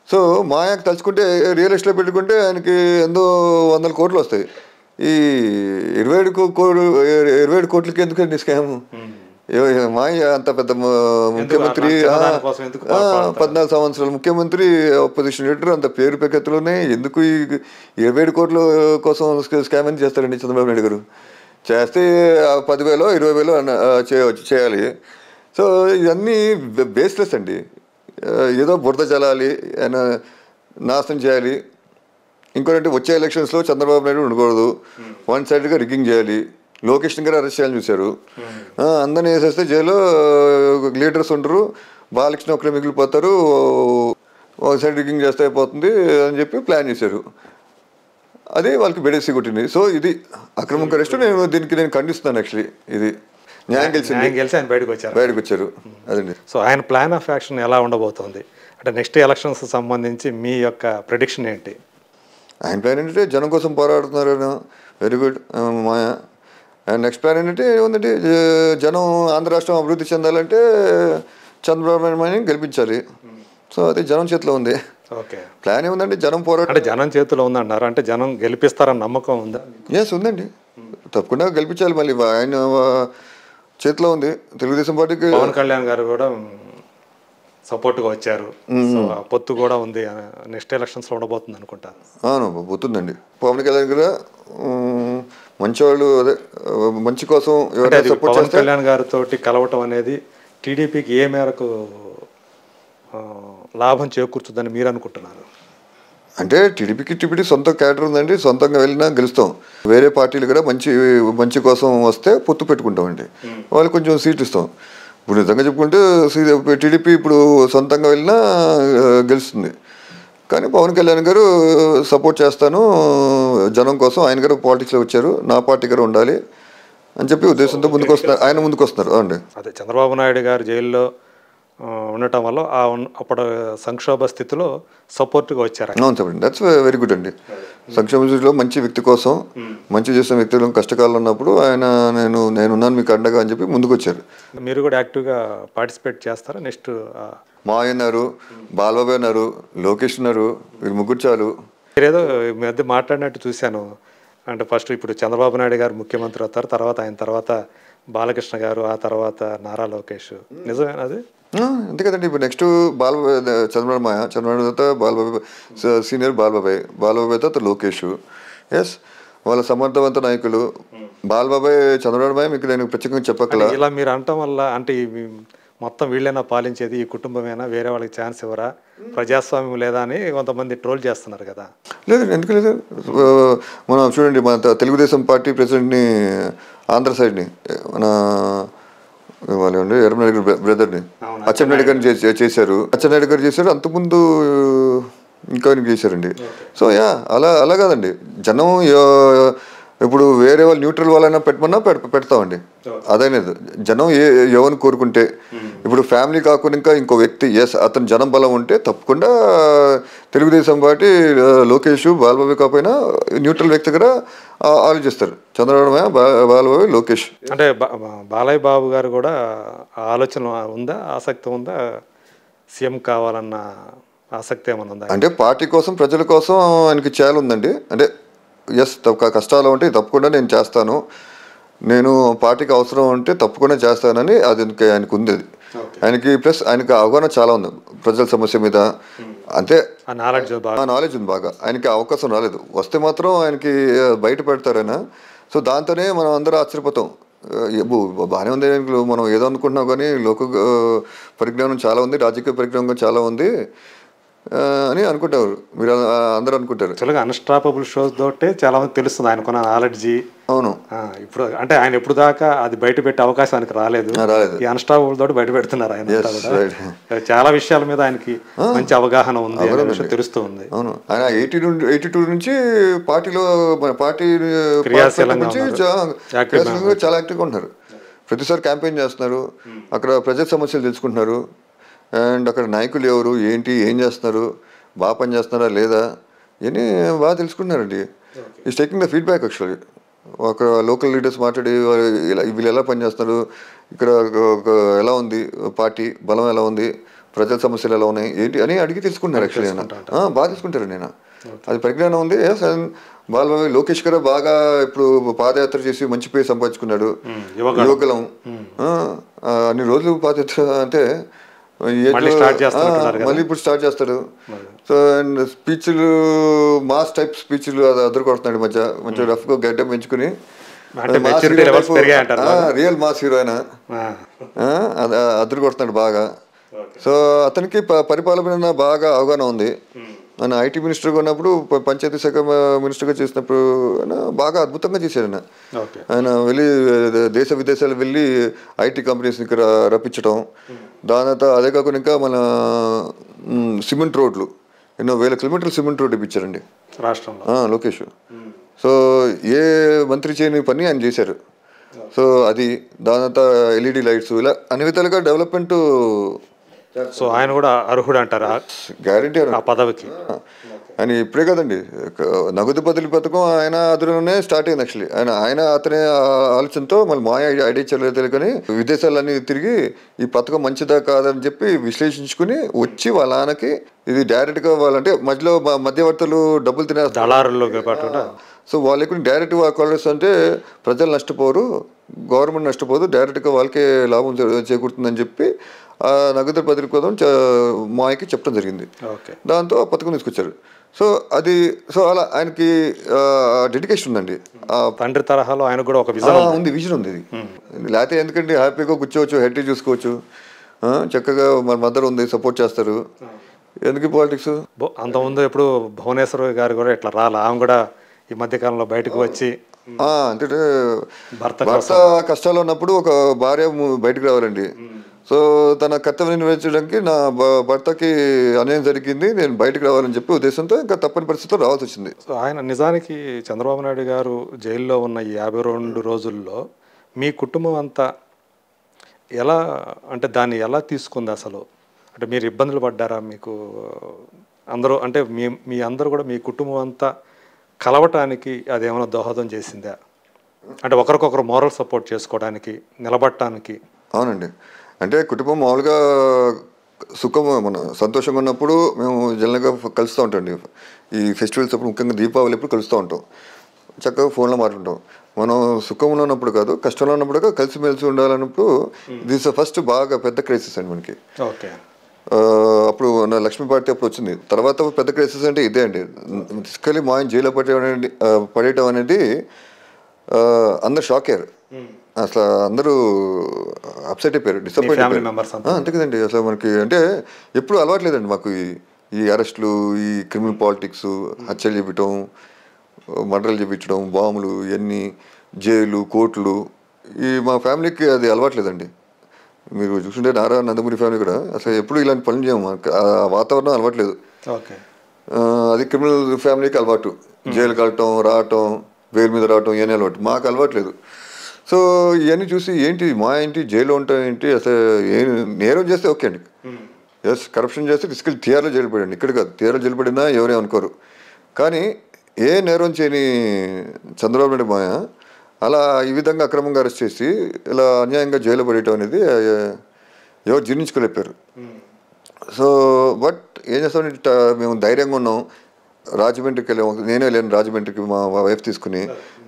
D: సో మాయాకి తలుచుకుంటే రియల్ ఎస్టేట్ పెట్టుకుంటే ఆయనకి ఎంతో 100 కోట్లు వస్తాయి. ఈ 27 కోట్లకి ఎందుకండి స్కామ్? మాయ అంత పెద్ద ముఖ్యమంత్రి, 14 సంవత్సరాలు ముఖ్యమంత్రి, అపోజిషన్ లీడర్, అంత పేరు పెకెత్తులోనే ఎందుకు ఈ 27 కోట్ల కోసం స్కామ్ అని చేస్తారండి చంద్రబాబు నాయుడు గారు? చేస్తే 10,000 20,000 చేయాలి. సో ఇవన్నీ బేస్లెస్ అండి. ఏదో బురద జలాలి, ఆయన నాశనం చేయాలి. ఇంకోటంటే వచ్చే ఎలక్షన్స్లో చంద్రబాబు నాయుడు ఉండకూడదు, వన్ సైడ్గా రిగ్గింగ్ చేయాలి. లోకేష్ని గారు అరెస్ట్ చేయాలని చూశారు. అందరినీ వేసేస్తే జైల్లో లీడర్స్ ఉండరు, బాలకృష్ణ ఒకరే మిగిలిపోతారు, ఒక సైడ్ రిగ్గింగ్ చేస్తే అయిపోతుంది అని చెప్పి ప్లాన్ చేశారు. అది వాళ్ళకి బెడేసి కొట్టింది. సో ఇది అక్రమంగా అరెస్ట్. దీనికి ఖండిస్తున్నాను. యాక్చువల్లీ ఇది న్యాయం గెలిచి ఆయన బయటకు వచ్చారు. అదండి.
C: సో ఆయన ప్లాన్ ఆఫ్ యాక్షన్ ఎలా ఉండబోతోంది అంటే నెక్స్ట్ ఎలక్షన్స్ సంబంధించి మీ యొక్క ప్రెడిక్షన్ ఏంటి?
D: ఆయన ప్లాన్ ఏంటంటే జనం కోసం పోరాడుతున్నారు. Very good Maya. And next plan ఏంటంటే ఏముందంటే జనం ఆంధ్ర రాష్ట్రం అభివృద్ధి చెందాలంటే చంద్రబాబు నాయుడు గెలిపించాలి. సో అది జనం చేతిలో ఉంది.
C: ఓకే,
D: ప్లాన్ ఏముందండి జనం పోరాటం
C: అంటే జనం చేతిలో ఉందన్నారు. అంటే జనం గెలిపిస్తారని నమ్మకం ఉందా?
D: ఎస్ ఉందండి, తప్పకుండా గెలిపించాలి. మళ్ళీ ఆయన చేతిలో ఉంది. తెలుగుదేశం పార్టీకి
C: పవన్ కళ్యాణ్ గారు కూడా సపోర్ట్గా వచ్చారు. పొత్తు కూడా ఉంది. నెక్స్ట్ ఎలక్షన్స్లో ఉండబోతుంది అనుకుంటారు.
D: అవును, పోతుందండి. పవన్ కళ్యాణ్ గారు మంచివాళ్ళు, అదే మంచి కోసం
C: పవన్ కళ్యాణ్ గారితో కలవటం అనేది టీడీపీకి ఏ మేరకు లాభం చేకూర్చుందని మీరు అనుకుంటున్నారు?
D: అంటే టీడీపీ సొంత క్యాడర్ ఉందండి, సొంతంగా వెళ్ళినా గెలుస్తాం. వేరే పార్టీలు కూడా మంచి కోసం వస్తే పొత్తు పెట్టుకుంటామండి, వాళ్ళు కొంచెం సీట్లు ఇస్తాం. ఇప్పుడు నిజంగా చెప్పుకుంటే టీడీపీ ఇప్పుడు సొంతంగా వెళ్ళినా గెలుస్తుంది. కానీ పవన్ కళ్యాణ్ గారు సపోర్ట్ చేస్తాను జనం కోసం, ఆయన గారు పాలిటిక్స్లో వచ్చారు, నా పార్టీ గారు ఉండాలి అని చెప్పి ఉద్దేశంతో ఆయన ముందుకు వస్తున్నారు. అండి
C: అదే చంద్రబాబు నాయుడు గారు జైల్లో ఉండటం వల్ల అప్పుడు సంక్షోభ స్థితిలో సపోర్ట్గా వచ్చారు.
D: అవును చెప్పండి, దట్స్ వెరీ గుడ్ అండి. సంక్షేమ దృష్టిలో మంచి వ్యక్తి కోసం, మంచి చేసిన వ్యక్తులు కష్టకాలంలో ఉన్నప్పుడు ఆయన నేనున్నాను మీకు అండగా అని చెప్పి ముందుకు వచ్చారు.
C: మీరు కూడా యాక్టివ్గా పార్టిసిపేట్ చేస్తారా? నెక్స్ట్
D: మా ఆయన ఉన్నారు, బాలబాబు ఉన్నారు, లోకేష్ ఉన్నారు, వీళ్ళు ముగ్గురు చాలు.
C: మీరేదో ఈ మధ్య మాట్లాడినట్టు చూశాను. అంటే ఫస్ట్ ఇప్పుడు చంద్రబాబు నాయుడు గారు ముఖ్యమంత్రి అవుతారు, తర్వాత ఆయన తర్వాత బాలకృష్ణ గారు, ఆ తర్వాత నారా లోకేష్. నిజమేనా అది?
D: అంతే కదండి. ఇప్పుడు నెక్స్ట్ చంద్రబాబు తర్వాత బాలబాబు సీనియర్ బాలబాబాయ్ తర్వాత లోకేష్. ఎస్, వాళ్ళ సమర్థవంత నాయకులు. బాలబాబాయ్ చంద్రబాబు మాయ మీకు నేను ప్రత్యేకంగా చెప్పక్కల.
C: ఇలా మీరు అనటం వల్ల అంటే మొత్తం వీళ్ళైనా పాలించేది, ఈ కుటుంబమేనా, వేరే వాళ్ళకి ఛాన్స్ ఇవ్వరా, ప్రజాస్వామ్యం లేదా అని కొంతమంది ట్రోల్ చేస్తున్నారు కదా?
D: లేదు, ఎందుకు లేదు. మనం చూడండి, మన తెలుగుదేశం పార్టీ ప్రెసిడెంట్ని ఆంధ్ర సైడ్ని మన వాళ్ళు ఎర్రమనాయుడు బ్రదర్ని అచ్చెన్నాయుడు గారిని చేశారు. అచ్చెన్నాయుడు గారు చేశారు, అంతకుముందు ఇంకా చేశారండి. సో అలా కాదండి. జనం ఇప్పుడు వేరే వాళ్ళు న్యూట్రల్ వాళ్ళైనా పెట్టమన్నా పెడతామండి. అదనేది జనం ఎవరిని కోరుకుంటే, ఇప్పుడు ఫ్యామిలీ కాకుండా ఇంకా ఇంకో వ్యక్తి అతను జనం బలం ఉంటే తప్పకుండా తెలుగుదేశం పార్టీ లోకేష్ బాలబాబు కాకపోయినా న్యూట్రల్ వ్యక్తి కూడా ఆలోచిస్తారు. చంద్రబాబు బాలబాబు లోకేష్.
C: అంటే బాలయ్య బాబు గారు కూడా ఆలోచన ఉందా, ఆసక్తి ఉందా, సీఎం కావాలన్న ఆసక్తి ఏమైనా ఉందా?
D: అంటే పార్టీ కోసం, ప్రజల కోసం ఆయనకి చాలా ఉందండి. అంటే కష్టాలు ఉంటే తప్పకుండా నేను చేస్తాను, నేను పార్టీకి అవసరం ఉంటే తప్పకుండా చేస్తానని అది ఆయనకు ఉంది. అది ఆయనకి ప్లస్ ఆయనకి అవగాహన చాలా ఉంది ప్రజల సమస్య మీద. అంతే, నాలెడ్జ్ ఉంది బాగా. ఆయనకి అవకాశం రాలేదు, వస్తే మాత్రం ఆయనకి బయట పెడతారైనా. సో దాంతోనే మనం అందరూ ఆశ్చర్యపోతాం. బాగానే ఉంది, మనం ఏదో అనుకుంటున్నాం కానీ లోక పరిజ్ఞానం చాలా ఉంది, రాజకీయ పరిజ్ఞానం చాలా ఉంది అని అనుకుంటారు. మీరు అందరూ అనుకుంటారు.
C: చాలా అన్స్టాపబుల్ షోస్ తోటే చాలా మంది తెలుస్తుంది ఆయనకున్న నాలెడ్జి.
D: అవును,
C: ఇప్పుడు అంటే ఆయన ఎప్పుడు దాకా అది బయట పెట్టే అవకాశం ఆయనకు రాలేదు. ఈ అన్స్టాపబుల్ తోటి బయట పెడుతున్నారు ఆయన. చాలా విషయాల మీద ఆయనకి మంచి అవగాహన ఉంది, తెలుస్తూ ఉంది.
D: అవును, ఆయన 82 నుంచి పార్టీలో పార్టీ చాలా యాక్టివ్గా ఉంటున్నారు. ప్రతిసారి క్యాంపెయిన్ చేస్తున్నారు, అక్కడ ప్రజల సమస్యలు తెలుసుకుంటున్నారు. అండ్ అక్కడ నాయకులు ఎవరు, ఏంటి, ఏం చేస్తున్నారు, బాగా పని చేస్తున్నారా లేదా ఇవన్నీ బాగా తెలుసుకుంటున్నారండి. Is taking the feedback. Actually ఒక లోకల్ లీడర్స్ మాట్లాడి వీళ్ళు ఎలా పనిచేస్తున్నారు, ఇక్కడ ఎలా ఉంది పార్టీ బలం, ఎలా ఉంది, ప్రజల సమస్యలు ఎలా ఉన్నాయి, ఏంటి అని అడిగి తెలుసుకుంటున్నారు. యాక్చువల్లీ బాగా తెలుసుకుంటారు. నేను అది పరిజ్ఞానం ఉంది. బాలబాబు లోకేష్ గారు బాగా ఇప్పుడు పాదయాత్ర చేసి మంచి పేరు సంపాదించుకున్నాడు. యువకులం అన్ని రోజులు పాదయాత్ర అంటే మళ్ళీ ఇప్పుడు స్టార్ట్ చేస్తాడు. సో అండ్ స్పీచ్లు, మాస్ టైప్ స్పీచ్లు అది అద్దరు కొడుతున్నాడు. మంచిగా రఫ్గా గడ్డం పెంచుకుని రియల్ మాస్ హీరో అయినా అద్దరు కొడుతున్నాడు బాగా. సో అతనికి పరిపాలన బాగా అవగాహన ఉంది. ఆయన ఐటీ మినిస్టర్గా ఉన్నప్పుడు, పంచాయతీ శాఖ మినిస్టర్గా చేసినప్పుడు బాగా అద్భుతంగా చేశారు. ఆయన వెళ్ళి దేశ విదేశాలు వెళ్ళి ఐటీ కంపెనీస్ని ఇక్కడ రప్పించడం. దాని తర్వాత అదే కాకుండా ఇంకా మన సిమెంట్ రోడ్లు, ఎన్నో వేల కిలోమీటర్లు సిమెంట్ రోడ్డు ఇప్పించారండి రాష్ట్రంలో లోకేష్. సో ఏ మంత్రి చేయని పని ఆయన చేశారు. సో అది దాని తర్వాత ఎల్ఈడి లైట్స్, ఇలా అన్ని విధాలుగా డెవలప్మెంట్.
C: సో ఆయన కూడా అర్హుడు అంటారా?
D: గ్యారంటీ
C: ఆ పదవికి.
D: ఆయన ఇప్పుడే కదండి, నగదు బదిలీ పథకం ఆయన అదులోనే స్టార్ట్ అయింది. యాక్చువల్లీ అతనే ఆలోచనతో మళ్ళీ మా ఐడియా చేయలేదు కానీ విదేశాలన్నీ తిరిగి ఈ పథకం మంచిదా కాదని చెప్పి విశ్లేషించుకుని వచ్చి వాళ్ళ నాన్నకి ఇది డైరెక్ట్గా వాళ్ళంటే మధ్యలో మధ్యవర్తులు డబ్బులు తినేస్తారు,
C: దళారులు.
D: సో వాళ్ళకి డైరెక్ట్ కాలర్స్ అంటే ప్రజలు నష్టపోరు, గవర్నమెంట్ నష్టపోదు, డైరెక్ట్గా వాళ్ళకే లాభం చేకూరుతుందని చెప్పి ఆ నగదు బదిలీ కోసం మాయకి చెప్పడం జరిగింది. దాంతో ఆ పథకం తీసుకొచ్చారు. సో అది అలా ఆయనకి డెడికేషన్ ఉందండి.
C: తండ్రి తరహాలో ఆయన కూడా ఒక విజన్
D: ఉంది, విజన్ ఉంది. ఇది లేకపోతే ఎందుకంటే హ్యాపీగా కూర్చోవచ్చు, హెడ్ చూసుకోవచ్చు, చక్కగా మన మదర్ ఉంది, సపోర్ట్ చేస్తారు. ఎందుకు పాలిటిక్స్?
C: అంతకుముందు ఎప్పుడు భువనేశ్వర్ గారు కూడా ఇట్లా రాలా, ఆమె కూడా ఈ మధ్యకాలంలో బయటకు వచ్చి
D: అంటే భర్త కష్టాలు ఉన్నప్పుడు ఒక భార్య బయటకు రావాలండి. సో తన కర్తవ్యం నిర్వహించడానికి నా భర్తకి అన్యాయం జరిగింది, నేను బయటకు రావాలని చెప్పి ఉద్దేశంతో ఇంకా తప్పని పరిస్థితిలో రావాల్సి వచ్చింది.
C: సో ఆయన నిజానికి చంద్రబాబు నాయుడు గారు జైల్లో ఉన్న ఈ 52 రోజుల్లో మీ కుటుంబం అంతా ఎలా, అంటే దాన్ని ఎలా తీసుకుంది అసలు? అంటే మీరు ఇబ్బందులు పడ్డారా? మీకు అందరూ అంటే మీ అందరూ కూడా మీ కుటుంబం అంతా కలవటానికి అదేమైనా దోహదం చేసిందా? అంటే ఒకరికొకరు మోరల్ సపోర్ట్ చేసుకోవడానికి, నిలబడటానికి.
D: అవునండి. అంటే కుటుంబం మామూలుగా సుఖం మన సంతోషంగా ఉన్నప్పుడు మేము జనరల్గా కలుస్తూ ఉంటాండి. ఈ ఫెస్టివల్స్ అప్పుడు ముఖ్యంగా దీపావళి ఎప్పుడు కలుస్తూ ఉంటాం. చక్కగా ఫోన్లో మాట్లాడుతాం. మనం సుఖంలో ఉన్నప్పుడు కాదు, కష్టంలో ఉన్నప్పుడు కలిసిమెలిసి ఉండాలన్నప్పుడు దిస్ ఫస్ట్ బాగా పెద్ద క్రైసిస్ అండి మనకి.
C: ఓకే.
D: అప్పుడు నా లక్ష్మీ పార్టీ అప్పుడు వచ్చింది. తర్వాత పెద్ద క్రైసిస్ అంటే ఇదే అండి. తీసుకెళ్ళి మా ఆయన జైల్లో పడేయడం అనేది అందరు షాక్ అయ్యారు. అసలు అందరూ అప్సెట్ అయిపోయారు, డిసప్పాయింట్ అయిపోయారు. అంతే కదండి. అసలు మనకి అంటే ఎప్పుడు అలవాట్లేదండి మాకు ఈ అరెస్టులు, ఈ క్రిమినల్ పాలిటిక్స్, హత్యలు చేపించడం, మర్డర్లు చేపించడం, బాంబులు, ఇవన్నీ జైలు, కోర్టులు. మా ఫ్యామిలీకి అది అలవాట్లేదండి. మీరు చూస్తుంటే నారా నందమూరి ఫ్యామిలీ కూడా అసలు ఎప్పుడు ఇలాంటి పనులు చేయము. ఆ వాతావరణం అలవాట్లేదు. అది క్రిమినల్ ఫ్యామిలీకి అలవాటు. జైలుకి వెళ్ళటం, రావటం, బెయిల్ మీద రావటం, ఇవన్నీ అలవాటు. మాకు అలవాట్లేదు. సో ఇవన్నీ చూసి ఏంటి మా ఏంటి జైల్లో ఉంటాం ఏంటి, అసలు ఏం నేరం చేస్తే ఓకే అండి. ఎస్, కరప్షన్ చేస్తే తీసుకెళ్ళి టీఆర్లో జైలు పడండి, ఇక్కడ కాదు. టీఆర్లో జైలు పడినా ఎవరేం అనుకోరు. కానీ ఏ నేరం చేయని చంద్రబాబు నాయుడు మాయ అలా ఈ విధంగా అక్రమంగా అరెస్ట్ చేసి ఇలా అన్యాయంగా జైలు పడేయటం అనేది ఎవరు జీర్ణించుకోలేపారు. సో బట్ ఏం చేస్తామంటే మేము ధైర్యంగా ఉన్నాం. రాజమండ్రికి వెళ్ళాము. నేనే వెళ్ళాను రాజమండ్రికి, మా వైఫ్ తీసుకుని.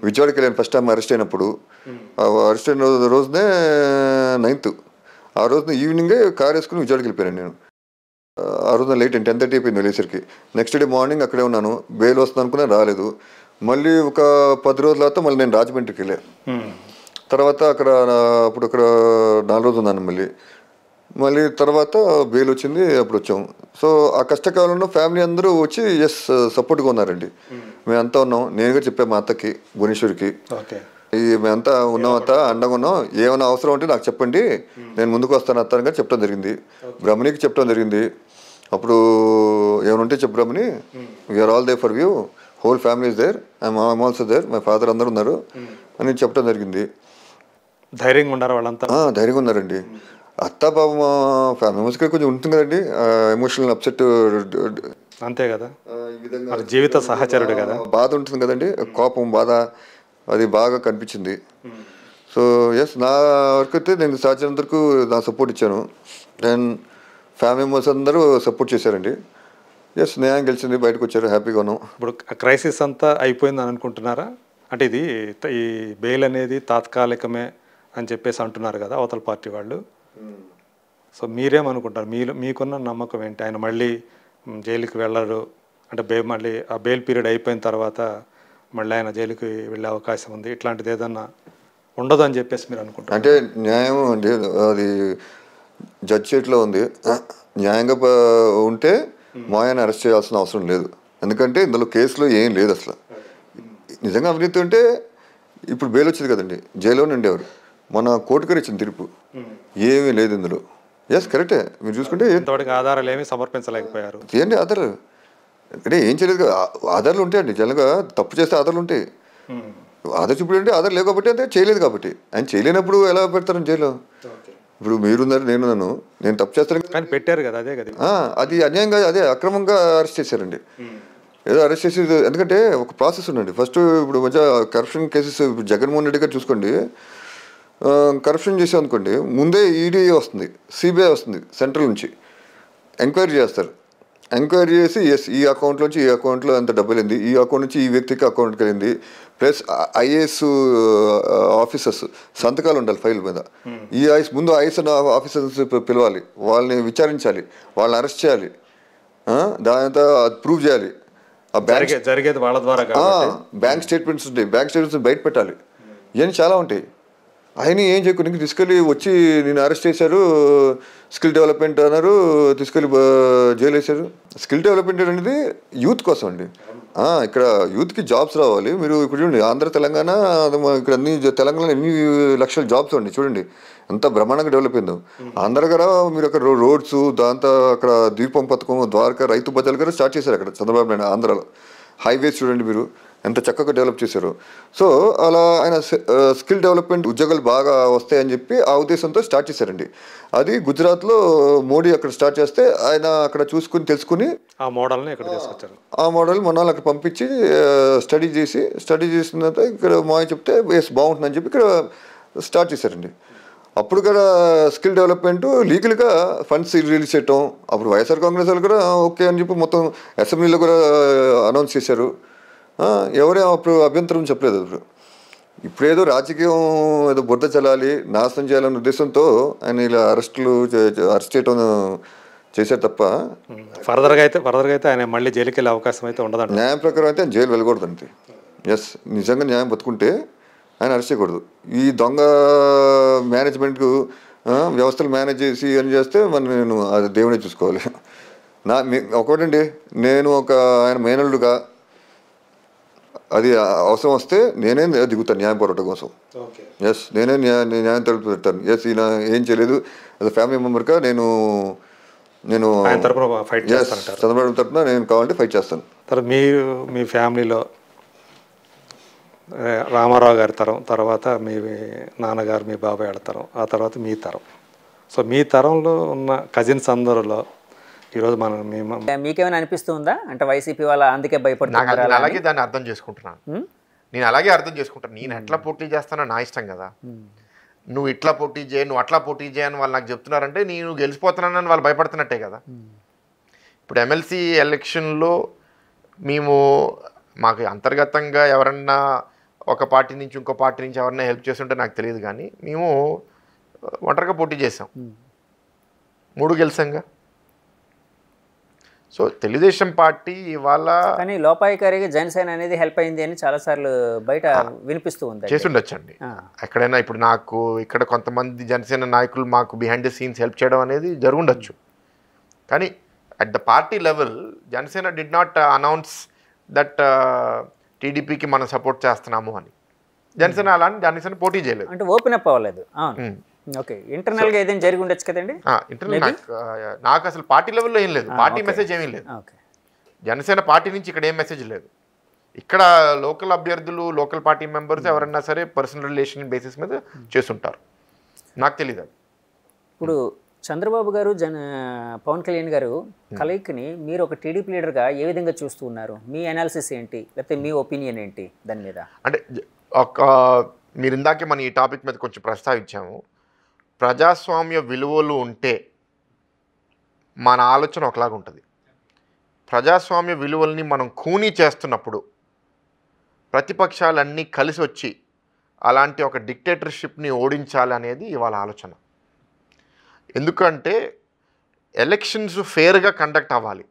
D: విజయవాడకి వెళ్ళాను ఫస్ట్ టైం అరెస్ట్ అయినప్పుడు. అరెస్ట్ అయిన రోజునే 9th. ఆ రోజున ఈవినింగే కార్ వేసుకుని విజయవాడకి వెళ్ళిపోయాను నేను. ఆ రోజున లేట్ 10:30 అయిపోయింది వెళ్ళేసరికి. నెక్స్ట్ డే మార్నింగ్ అక్కడే ఉన్నాను. బెయిల్ వస్తుంది అనుకున్నా, రాలేదు. మళ్ళీ ఒక 10 రోజుల తర్వాత మళ్ళీ నేను రాజమండ్రికి వెళ్ళాను. తర్వాత అక్కడ 4 రోజులు ఉన్నాను. మళ్ళీ తర్వాత బెయిల్ వచ్చింది, అప్పుడు వచ్చాము. సో ఆ కష్టకాలంలో ఫ్యామిలీ అందరూ వచ్చి సపోర్ట్గా ఉన్నారండి. మేమంతా ఉన్నాం. నేను కూడా చెప్పాను మా అత్తకి, భువనేశ్వరికి, మేమంతా ఉన్నాం అత్త, అండగా ఉన్నాం. ఏమైనా అవసరం ఉంటే నాకు చెప్పండి, నేను ముందుకు వస్తాను అత్త అని చెప్పడం జరిగింది. బ్రహ్మణికి చెప్పడం జరిగింది. అప్పుడు ఏమైనా ఉంటే చెప్పు Brahmani, we're all there for you, whole family is there, I'm also there, my father అందరూ ఉన్నారు అని చెప్పడం జరిగింది.
C: ధైర్యంగా ఉన్నారు వాళ్ళంతా.
D: ధైర్యంగా ఉన్నారండి. అత్త బాబు మా ఫ్యామిలీ కొంచెం ఉంటుంది కదండి, ఎమోషనల్ అప్సెట్.
C: అంతే కదా, జీవిత సహచరుడు కదా,
D: బాధ ఉంటుంది కదండి, కోపం, బాధ, అది బాగా కనిపించింది. సో నా వరకు అయితే నేను సాధ్యమైనంత వరకు నా సపోర్ట్ ఇచ్చాను. దెన్ ఫ్యామిలీ మెంబర్స్ అందరూ సపోర్ట్ చేశారండి. న్యాయం గెలిచింది, బయటకు వచ్చారు, హ్యాపీగా ఉన్నాం.
C: ఇప్పుడు క్రైసిస్ అంతా అయిపోయిందని అనుకుంటున్నారా? అంటే ఇది ఈ బెయిల్ అనేది తాత్కాలికమే అని చెప్పేసి అంటున్నారు కదా అవతల పార్టీ వాళ్ళు. సో మీరేమనుకుంటారు? మీకున్న నమ్మకం ఏంటి? ఆయన మళ్ళీ జైలుకి వెళ్ళరు అంటే మళ్ళీ ఆ బెయిల్ పీరియడ్ అయిపోయిన తర్వాత మళ్ళీ ఆయన జైలుకి వెళ్ళే అవకాశం ఉంది, ఇట్లాంటిది ఏదన్నా ఉండదు అని చెప్పేసి మీరు అనుకుంటారు?
D: అంటే న్యాయం అండి, అది జడ్జి చేతిలో ఉంది. న్యాయంగా ఉంటే మా ఆయన అరెస్ట్ చేయాల్సిన అవసరం లేదు. ఎందుకంటే ఇందులో కేసులో ఏం లేదు అసలు. నిజంగా అవినీతి ఉంటే ఇప్పుడు బెయిల్ వచ్చింది కదండి, జైల్లోనే ఉండేవారు. మన కోర్టు గారు ఇచ్చిన తీర్పు ఏమీ లేదు ఇందులో. కరెక్టే. మీరు చూసుకుంటే
C: ఇంతవరకు ఆధారాలు ఏమీ సమర్పించలేకపోయారు.
D: ఏంటి ఆధారాలు అంటే ఏం చేయలేదు. ఆధారాలు ఉంటాయండి, జనరల్గా తప్పు చేస్తే ఆధారాలు ఉంటాయి. ఆధార్ చూపుడు అంటే ఆధార్ లేవు కాబట్టి, అంటే చేయలేదు కాబట్టి. ఆయన చేయలేనప్పుడు ఎలా పెడతారని జైల్లో? ఇప్పుడు మీరున్నారు, నేనున్నాను, నేను తప్పు చేస్తాను
C: కానీ పెట్టారు కదా, అదే కదా.
D: అది అన్యాయంగా, అదే అక్రమంగా అరెస్ట్ చేశారండి. ఏదో అరెస్ట్ చేసి, ఎందుకంటే ఒక ప్రాసెస్ ఉండండి. ఫస్ట్ ఇప్పుడు మధ్య కరప్షన్ కేసెస్, ఇప్పుడు జగన్మోహన్ రెడ్డి గారు చూసుకోండి, కరప్షన్ చేసాం అనుకోండి, ముందే ఈడీ వస్తుంది, సిబిఐ వస్తుంది, సెంట్రల్ నుంచి ఎంక్వైరీ చేస్తారు. ఎంక్వైరీ చేసి ఈ అకౌంట్లోంచి ఈ అకౌంట్లో ఎంత డబ్బులు వెళ్ళింది, ఈ అకౌంట్ నుంచి ఈ వ్యక్తికి అకౌంట్కి వెళ్ళింది, ప్లస్ ఐఏఎస్ ఆఫీసర్స్ సంతకాలు ఉండాలి ఫైల్ మీద. ముందు ఐఏఎస్ ఆఫీసర్స్ పిలవాలి, వాళ్ళని విచారించాలి, వాళ్ళని అరెస్ట్ చేయాలి, దానితో ప్రూవ్ చేయాలి.
C: జరిగేది వాళ్ళ ద్వారా.
D: బ్యాంక్ స్టేట్మెంట్స్ ఉంటాయి, బ్యాంక్ స్టేట్మెంట్స్ బయట పెట్టాలి. ఇవన్నీ చాలా ఉంటాయి. ఆయన ఏం చేయకుండా ఇంక తీసుకెళ్ళి వచ్చి నేను అరెస్ట్ చేశారు, స్కిల్ డెవలప్మెంట్ అన్నారు, తీసుకెళ్ళి జైలు వేశారు. స్కిల్ డెవలప్మెంట్ అనేది యూత్ కోసం అండి. ఇక్కడ యూత్కి జాబ్స్ రావాలి. మీరు ఇప్పుడు చూడండి, ఆంధ్ర తెలంగాణ, ఇక్కడ తెలంగాణలో ఎన్ని లక్షల జాబ్స్ అండి. చూడండి ఎంత బ్రహ్మాండంగా డెవలప్ అయిందో. ఆంధ్ర గారు మీరు అక్కడ రోడ్స్, దాంతో అక్కడ దీపం పథకం, ద్వారకా రైతు బజార్లు గారు స్టార్ట్ చేశారు అక్కడ చంద్రబాబు నాయుడు. ఆంధ్రాలో హైవేస్ చూడండి మీరు ఎంత చక్కగా డెవలప్ చేశారు. సో అలా ఆయన స్కిల్ డెవలప్మెంట్ ఉద్యోగాలు బాగా వస్తాయని చెప్పి ఆ ఉద్దేశంతో స్టార్ట్ చేశారండి. అది గుజరాత్లో మోడీ అక్కడ స్టార్ట్ చేస్తే ఆయన అక్కడ చూసుకుని తెలుసుకుని
C: ఆ మోడల్ని ఇక్కడ తీసుకొచ్చారు.
D: ఆ మోడల్ మొన్న అక్కడ పంపించి స్టడీ చేసిన తర్వాత ఇక్కడ మాయ చెప్తే ఎస్ బాగుంటుందని చెప్పి ఇక్కడ స్టార్ట్ చేశారండి. అప్పుడు కూడా స్కిల్ డెవలప్మెంట్ లీగల్గా ఫండ్స్ రిలీజ్ చేయటం, అప్పుడు వైఎస్ఆర్ కాంగ్రెస్ వాళ్ళు కూడా ఓకే అని చెప్పి మొత్తం అసెంబ్లీలో కూడా అనౌన్స్ చేశారు. ఎవరే అప్పుడు అభ్యంతరం చెప్పలేదు. ఇప్పుడు ఏదో రాజకీయం ఏదో బురద చల్లాలి, నాశనం చేయాలనే ఉద్దేశంతో ఆయన ఇలా అరెస్ట్ చేయటం చేశారు తప్ప
C: ఫర్దర్గా అయితే ఆయన మళ్ళీ జైలుకి వెళ్ళే అవకాశం అయితే ఉండదంట.
D: న్యాయం ప్రకారం అయితే ఆయన జైలు వెళ్ళకూడదు అంతే. ఎస్, నిజంగా న్యాయం బతుకుంటే ఆయన అరెస్ట్ చేయకూడదు. ఈ దొంగ మేనేజ్మెంట్కు వ్యవస్థలు మేనేజ్ చేసి అని చేస్తే నేను అది దేవుడే చూసుకోవాలి. ఒకటండి, నేను ఆయన మేనల్లుగా అది అవసరం వస్తే నేనే దిగుతాను న్యాయం పోరాటం కోసం. ఎస్, నేనే న్యాయం తలుపు పెడతాను. ఎస్, ఈయన ఏం చేయలేదు, అది ఫ్యామిలీ మెంబర్గా నేను చంద్రబాబు తరఫున నేను కావాలంటే ఫైట్ చేస్తాను.
C: తర్వాత మీ ఫ్యామిలీలో రామారావు గారి తరం, తర్వాత మీ నాన్నగారు మీ బాబాయ్ వాళ్ళ తరం, ఆ తర్వాత మీ తరం. సో మీ తరంలో ఉన్న కజిన్స్ అందరిలో ఈరోజు
B: మీకేమైనా అనిపిస్తుందా అంటే వైసీపీ వాళ్ళ అందుకే భయపడుతున్నారు?
E: నేను అలాగే దాన్ని అర్థం చేసుకుంటున్నాను. నేను ఎట్లా పోటీ చేస్తానో నా ఇష్టం కదా. నువ్వు ఇట్లా పోటీ చేయ, నువ్వు అట్లా పోటీ చేయని వాళ్ళు నాకు చెప్తున్నారంటే నేను గెలిచిపోతున్నానని వాళ్ళు భయపడుతున్నట్టే కదా. ఇప్పుడు ఎమ్మెల్సీ ఎలక్షన్లో మాకు అంతర్గతంగా ఎవరన్నా ఒక పార్టీ నుంచి ఇంకో పార్టీ నుంచి ఎవరన్నా హెల్ప్ చేస్తుంటే నాకు తెలియదు, కానీ మేము ఒంటరిగా పోటీ చేసాం, 3 గెలిచాంగా. సో తెలుగుదేశం పార్టీ ఇవాళ
B: కానీ లోపాయికారిగా జనసేన అనేది హెల్ప్ అయింది అని చాలాసార్లు బయట వినిపిస్తూ ఉంది.
E: చేస్తుండొచ్చండి ఎక్కడైనా. ఇప్పుడు నాకు ఇక్కడ కొంతమంది జనసేన నాయకులు మాకు బిహైండ్ ద సీన్స్ హెల్ప్ చేయడం అనేది జరుగుండొచ్చు, కానీ at the party level Janasena did not announce that టీడీపీకి మనం సపోర్ట్ చేస్తున్నాము అని. జనసేన పోటీ చేయలేదు,
B: అంటే ఓపెన్ అప్ అవ్వలేదు. ఓకే, ఇంటర్నల్ గా ఏదైనా జరిగి ఉండొచ్చు కదండి.
E: ఇంటర్నల్ నాకు అసలు పార్టీ లెవెల్లో ఏం లేదు, పార్టీ మెసేజ్ ఏమీ లేదు. జనసేన పార్టీ నుంచి ఇక్కడ ఏం మెసేజ్ లేదు. ఇక్కడ లోకల్ అభ్యర్థులు, లోకల్ పార్టీ మెంబర్స్ ఎవరన్నా సరే పర్సనల్ రిలేషన్ బేసిస్ మీద చేస్తుంటారు, నాకు తెలియదు అది.
B: ఇప్పుడు చంద్రబాబు గారు పవన్ కళ్యాణ్ గారు కలయికని మీరు ఒక టీడీపీ లీడర్గా ఏ విధంగా చూస్తూ ఉన్నారు? మీ అనాలిసిస్ ఏంటి, లేకపోతే మీ ఒపీనియన్ ఏంటి దాని మీద?
E: అంటే మీరు ఇందాకే మనం ఈ టాపిక్ మీద కొంచెం ప్రస్తావించాము. ప్రజాస్వామ్య విలువలు ఉంటే మన ఆలోచన ఒకలాగా ఉంటుంది. ప్రజాస్వామ్య విలువల్ని మనం ఖూనీ చేస్తున్నప్పుడు ప్రతిపక్షాలన్నీ కలిసి వచ్చి అలాంటి ఒక డిక్టేటర్షిప్ని ఓడించాలి అనేది ఇవాళ ఆలోచన. ఎందుకంటే ఎలక్షన్స్ ఫేర్గా కండక్ట్ అవ్వాలి.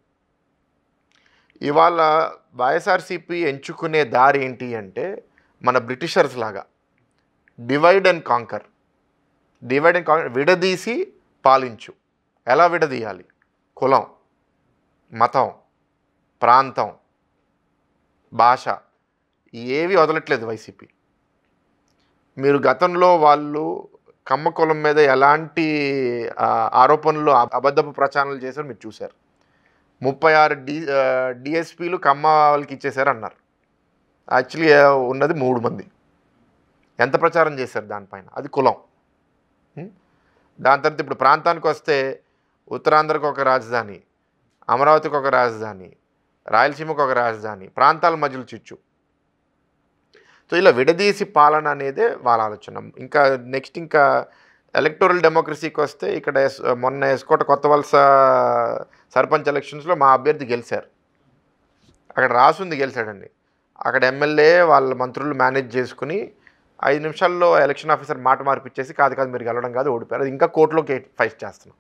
E: ఇవాళ వైఎస్ఆర్సీపీ ఎంచుకునే దారి ఏంటి అంటే మన బ్రిటిషర్స్ లాగా డివైడ్ అండ్ కాంకర్, విడదీసి పాలించు. ఎలా విడదీయాలి? కులం, మతం, ప్రాంతం, భాష ఏవి వదలట్లేదు వైసీపీ. మీరు గతంలో వాళ్ళు కమ్మ కులం మీద ఎలాంటి ఆరోపణలు, అబద్ధపు ప్రచారాలు చేశారు మీరు చూశారు. 36 డిఎస్పీలు కమ్మ వాళ్ళకి ఇచ్చేశారు అన్నారు. యాక్చువల్లీ ఉన్నది 3 మంది. ఎంత ప్రచారం చేశారు దానిపైన? అది కులం. దాని తర్వాత ఇప్పుడు ప్రాంతానికి వస్తే ఉత్తరాంధ్రకు ఒక రాజధాని, అమరావతికి ఒక రాజధాని, రాయలసీమకు ఒక రాజధాని, ప్రాంతాల మధ్యలో చిచ్చు. సో ఇలా విడదీసి పాలన అనేదే వాళ్ళ ఆలోచన. ఇంకా నెక్స్ట్ ఇంకా ఎలక్టోరల్ డెమోక్రసీకి వస్తే ఇక్కడ మొన్న ఎస్కోట కొత్త వలస సర్పంచ్ ఎలక్షన్స్లో మా అభ్యర్థి గెలిచారు. అక్కడ రాసుంది గెలిచాడండి. అక్కడ ఎమ్మెల్యే వాళ్ళ మంత్రులు మేనేజ్ చేసుకుని 5 నిమిషాల్లో ఎలక్షన్ ఆఫీసర్ మాట మార్పిచ్చేసి కాదు మీరు గెలవడం కాదు ఓడిపోయారు. అది ఇంకా కోర్టులో ఫైట్ చేస్తున్నాం.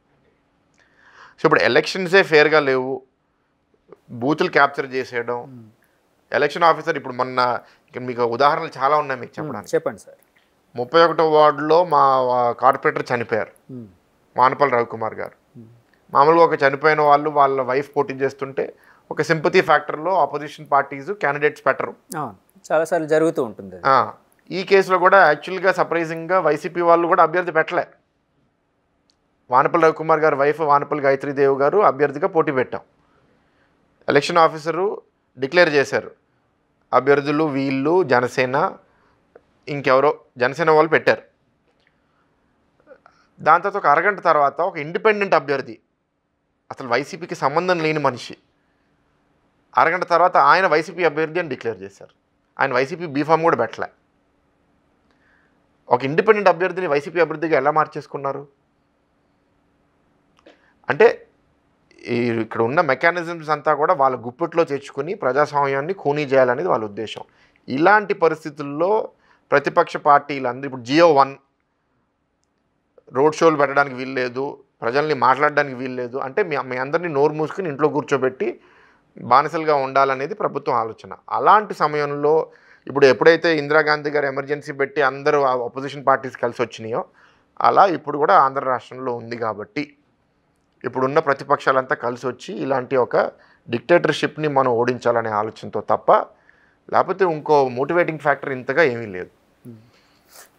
E: సో ఇప్పుడు ఎలక్షన్సే ఫేర్గా లేవు, బూతులు క్యాప్చర్ చేసేయడం. ఎలక్షన్ ఆఫీసర్ ఇప్పుడు మొన్న మీకు ఉదాహరణలు చాలా ఉన్నాయి మీకు చెప్పడానికి.
B: చెప్పండి సార్.
E: 31వ వార్డులో మా కార్పొరేటర్ చనిపోయారు, వానపల్లి రవికుమార్ గారు. మామూలుగా ఒక చనిపోయిన వాళ్ళు వాళ్ళ వైఫ్ పోటీ చేస్తుంటే ఒక సింపతి ఫ్యాక్టర్లో ఆపోజిషన్ పార్టీస్ క్యాండిడేట్స్ పెట్టరు,
B: చాలాసార్లు జరుగుతూ ఉంటుంది.
E: ఈ కేసులో కూడా యాక్చువల్గా సర్ప్రైజింగ్గా వైసీపీ వాళ్ళు కూడా అభ్యర్థి పెట్టలే. వానపల్లి రవికుమార్ గారు వైఫ్ వానపల్లి గాయత్రీదేవి గారు అభ్యర్థిగా పోటీ పెట్టాం. ఎలక్షన్ ఆఫీసరు డిక్లేర్ చేశారు, అభ్యర్థులు వీళ్ళు జనసేన ఇంకెవరో జనసేన వాళ్ళు పెట్టారు. దాని తర్వాత ఒక అరగంట తర్వాత ఒక ఇండిపెండెంట్ అభ్యర్థి, అసలు వైసీపీకి సంబంధం లేని మనిషి, అరగంట తర్వాత ఆయన వైసీపీ అభ్యర్థి అని డిక్లేర్ చేశారు. ఆయన వైసీపీ బీఫామ్ కూడా పెట్టలే. ఒక ఇండిపెండెంట్ అభ్యర్థిని వైసీపీ అభ్యర్థిగా ఎలా మార్చేసుకున్నారు? అంటే ఇక్కడ ఉన్న మెకానిజమ్స్ అంతా కూడా వాళ్ళ గుప్పెట్లో చేర్చుకుని ప్రజాస్వామ్యాన్ని ఖూనీ చేయాలనేది వాళ్ళ ఉద్దేశం. ఇలాంటి పరిస్థితుల్లో ప్రతిపక్ష పార్టీలందరూ ఇప్పుడు GO1 రోడ్ షోలు పెట్టడానికి వీల్లేదు, ప్రజల్ని మాట్లాడడానికి వీల్లేదు అంటే మీ అందరినీ నోరు మూసుకుని ఇంట్లో కూర్చోబెట్టి బానిసలుగా ఉండాలనేది ప్రభుత్వం ఆలోచన. అలాంటి సమయంలో ఇప్పుడు ఎప్పుడైతే ఇందిరాగాంధీ గారు ఎమర్జెన్సీ పెట్టి అందరూ అపోజిషన్ పార్టీస్ కలిసి వచ్చినాయో అలా ఇప్పుడు కూడా ఆంధ్ర రాష్ట్రంలో ఉంది. కాబట్టి ఇప్పుడున్న ప్రతిపక్షాలంతా కలిసి వచ్చి ఇలాంటి ఒక డిక్టేటర్షిప్ని మనం ఓడించాలనే ఆలోచనతో తప్ప లేకపోతే ఇంకో మోటివేటింగ్ ఫ్యాక్టర్ ఇంతగా ఏమీ లేదు.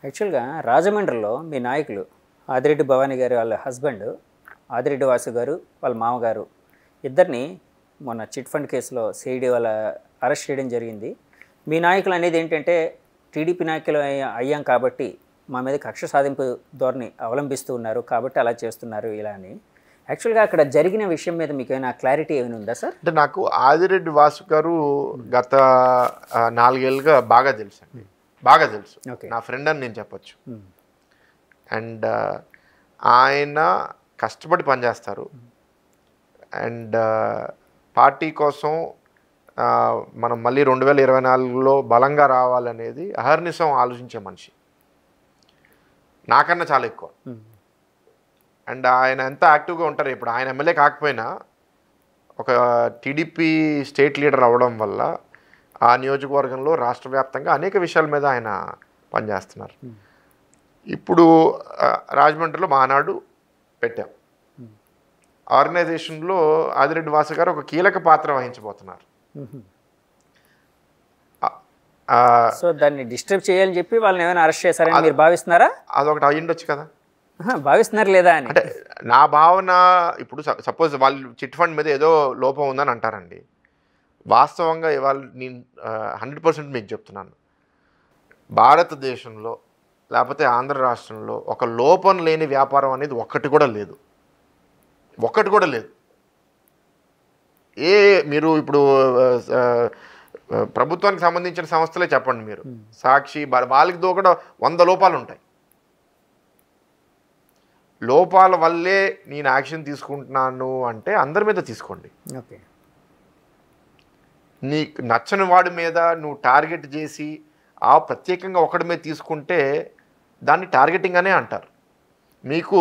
B: యాక్చువల్గా రాజమండ్రిలో మీ నాయకులు ఆదిరెడ్డి భవానీ గారు వాళ్ళ హస్బెండ్ ఆదిరెడ్డి వాసు గారు వాళ్ళ మామగారు ఇద్దరిని మొన్న చిట్ ఫండ్ కేసులో సిఐడి వాళ్ళ అరెస్ట్ చేయడం జరిగింది. మీ నాయకులు అనేది ఏంటంటే టీడీపీ నాయకులు అయ్యాం కాబట్టి మా మీద కక్ష సాధింపు ధోరణి అవలంబిస్తూ ఉన్నారు కాబట్టి అలా చేస్తున్నారు ఇలా అని. యాక్చువల్గా అక్కడ జరిగిన విషయం మీద మీకు ఏమైనా క్లారిటీ ఏమైనా ఉందా సార్?
E: అంటే నాకు ఆదిరెడ్డి వాసు గారు గత 4 ఏళ్ళుగా బాగా తెలుసు అండి, బాగా తెలుసు, నా ఫ్రెండ్ అని నేను చెప్పచ్చు. అండ్ ఆయన కష్టపడి పనిచేస్తారు అండ్ పార్టీ కోసం మనం మళ్ళీ 2024లో బలంగా రావాలనేది అహర్నిశం ఆలోచించే మనిషి, నాకన్నా చాలా ఎక్కువ. అండ్ ఆయన ఎంత యాక్టివ్గా ఉంటారు. ఇప్పుడు ఆయన ఎమ్మెల్యే కాకపోయినా ఒక టీడీపీ స్టేట్ లీడర్ అవ్వడం వల్ల ఆ నియోజకవర్గంలో రాష్ట్ర వ్యాప్తంగా అనేక విషయాల మీద ఆయన పనిచేస్తున్నారు. ఇప్పుడు రాజమండ్రిలో మానాడు పెట్టాం. ఆర్గనైజేషన్లో ఆదిరెడ్డి వాసు గారు ఒక కీలక పాత్ర వహించబోతున్నారు.
B: సో దాన్ని డిస్టర్బ్ చేయాలని చెప్పి వాళ్ళని ఏమైనా అరెస్ట్ చేశారని మీరు భావిస్తున్నారా?
E: అదొకటి అయ్యుండొచ్చు కదా,
B: భావిస్తున్నారు లేదా అని.
E: అంటే నా భావన ఇప్పుడు సపోజ్ వాళ్ళు చిట్ ఫండ్ మీద ఏదో లోపం ఉందని అంటారండి. వాస్తవంగా ఇవాళ నేను 100% మీకు చెప్తున్నాను, భారతదేశంలో లేకపోతే ఆంధ్ర రాష్ట్రంలో ఒక లోపం లేని వ్యాపారం అనేది ఒక్కటి కూడా లేదు, ఒక్కటి కూడా లేదు. మీరు ఇప్పుడు ప్రభుత్వానికి సంబంధించిన సంస్థలే చెప్పండి, మీరు సాక్షి వాళ్ళకి కూడా 100 లోపాలు ఉంటాయి. లోపాల వల్లే నేను యాక్షన్ తీసుకుంటున్నాను అంటే అందరి మీద తీసుకోండి.
B: ఓకే,
E: నీకు నచ్చని వాడి మీద నువ్వు టార్గెట్ చేసి ఆ ప్రత్యేకంగా ఒకటి మీద తీసుకుంటే దాన్ని టార్గెటింగ్ అనే అంటారు. మీకు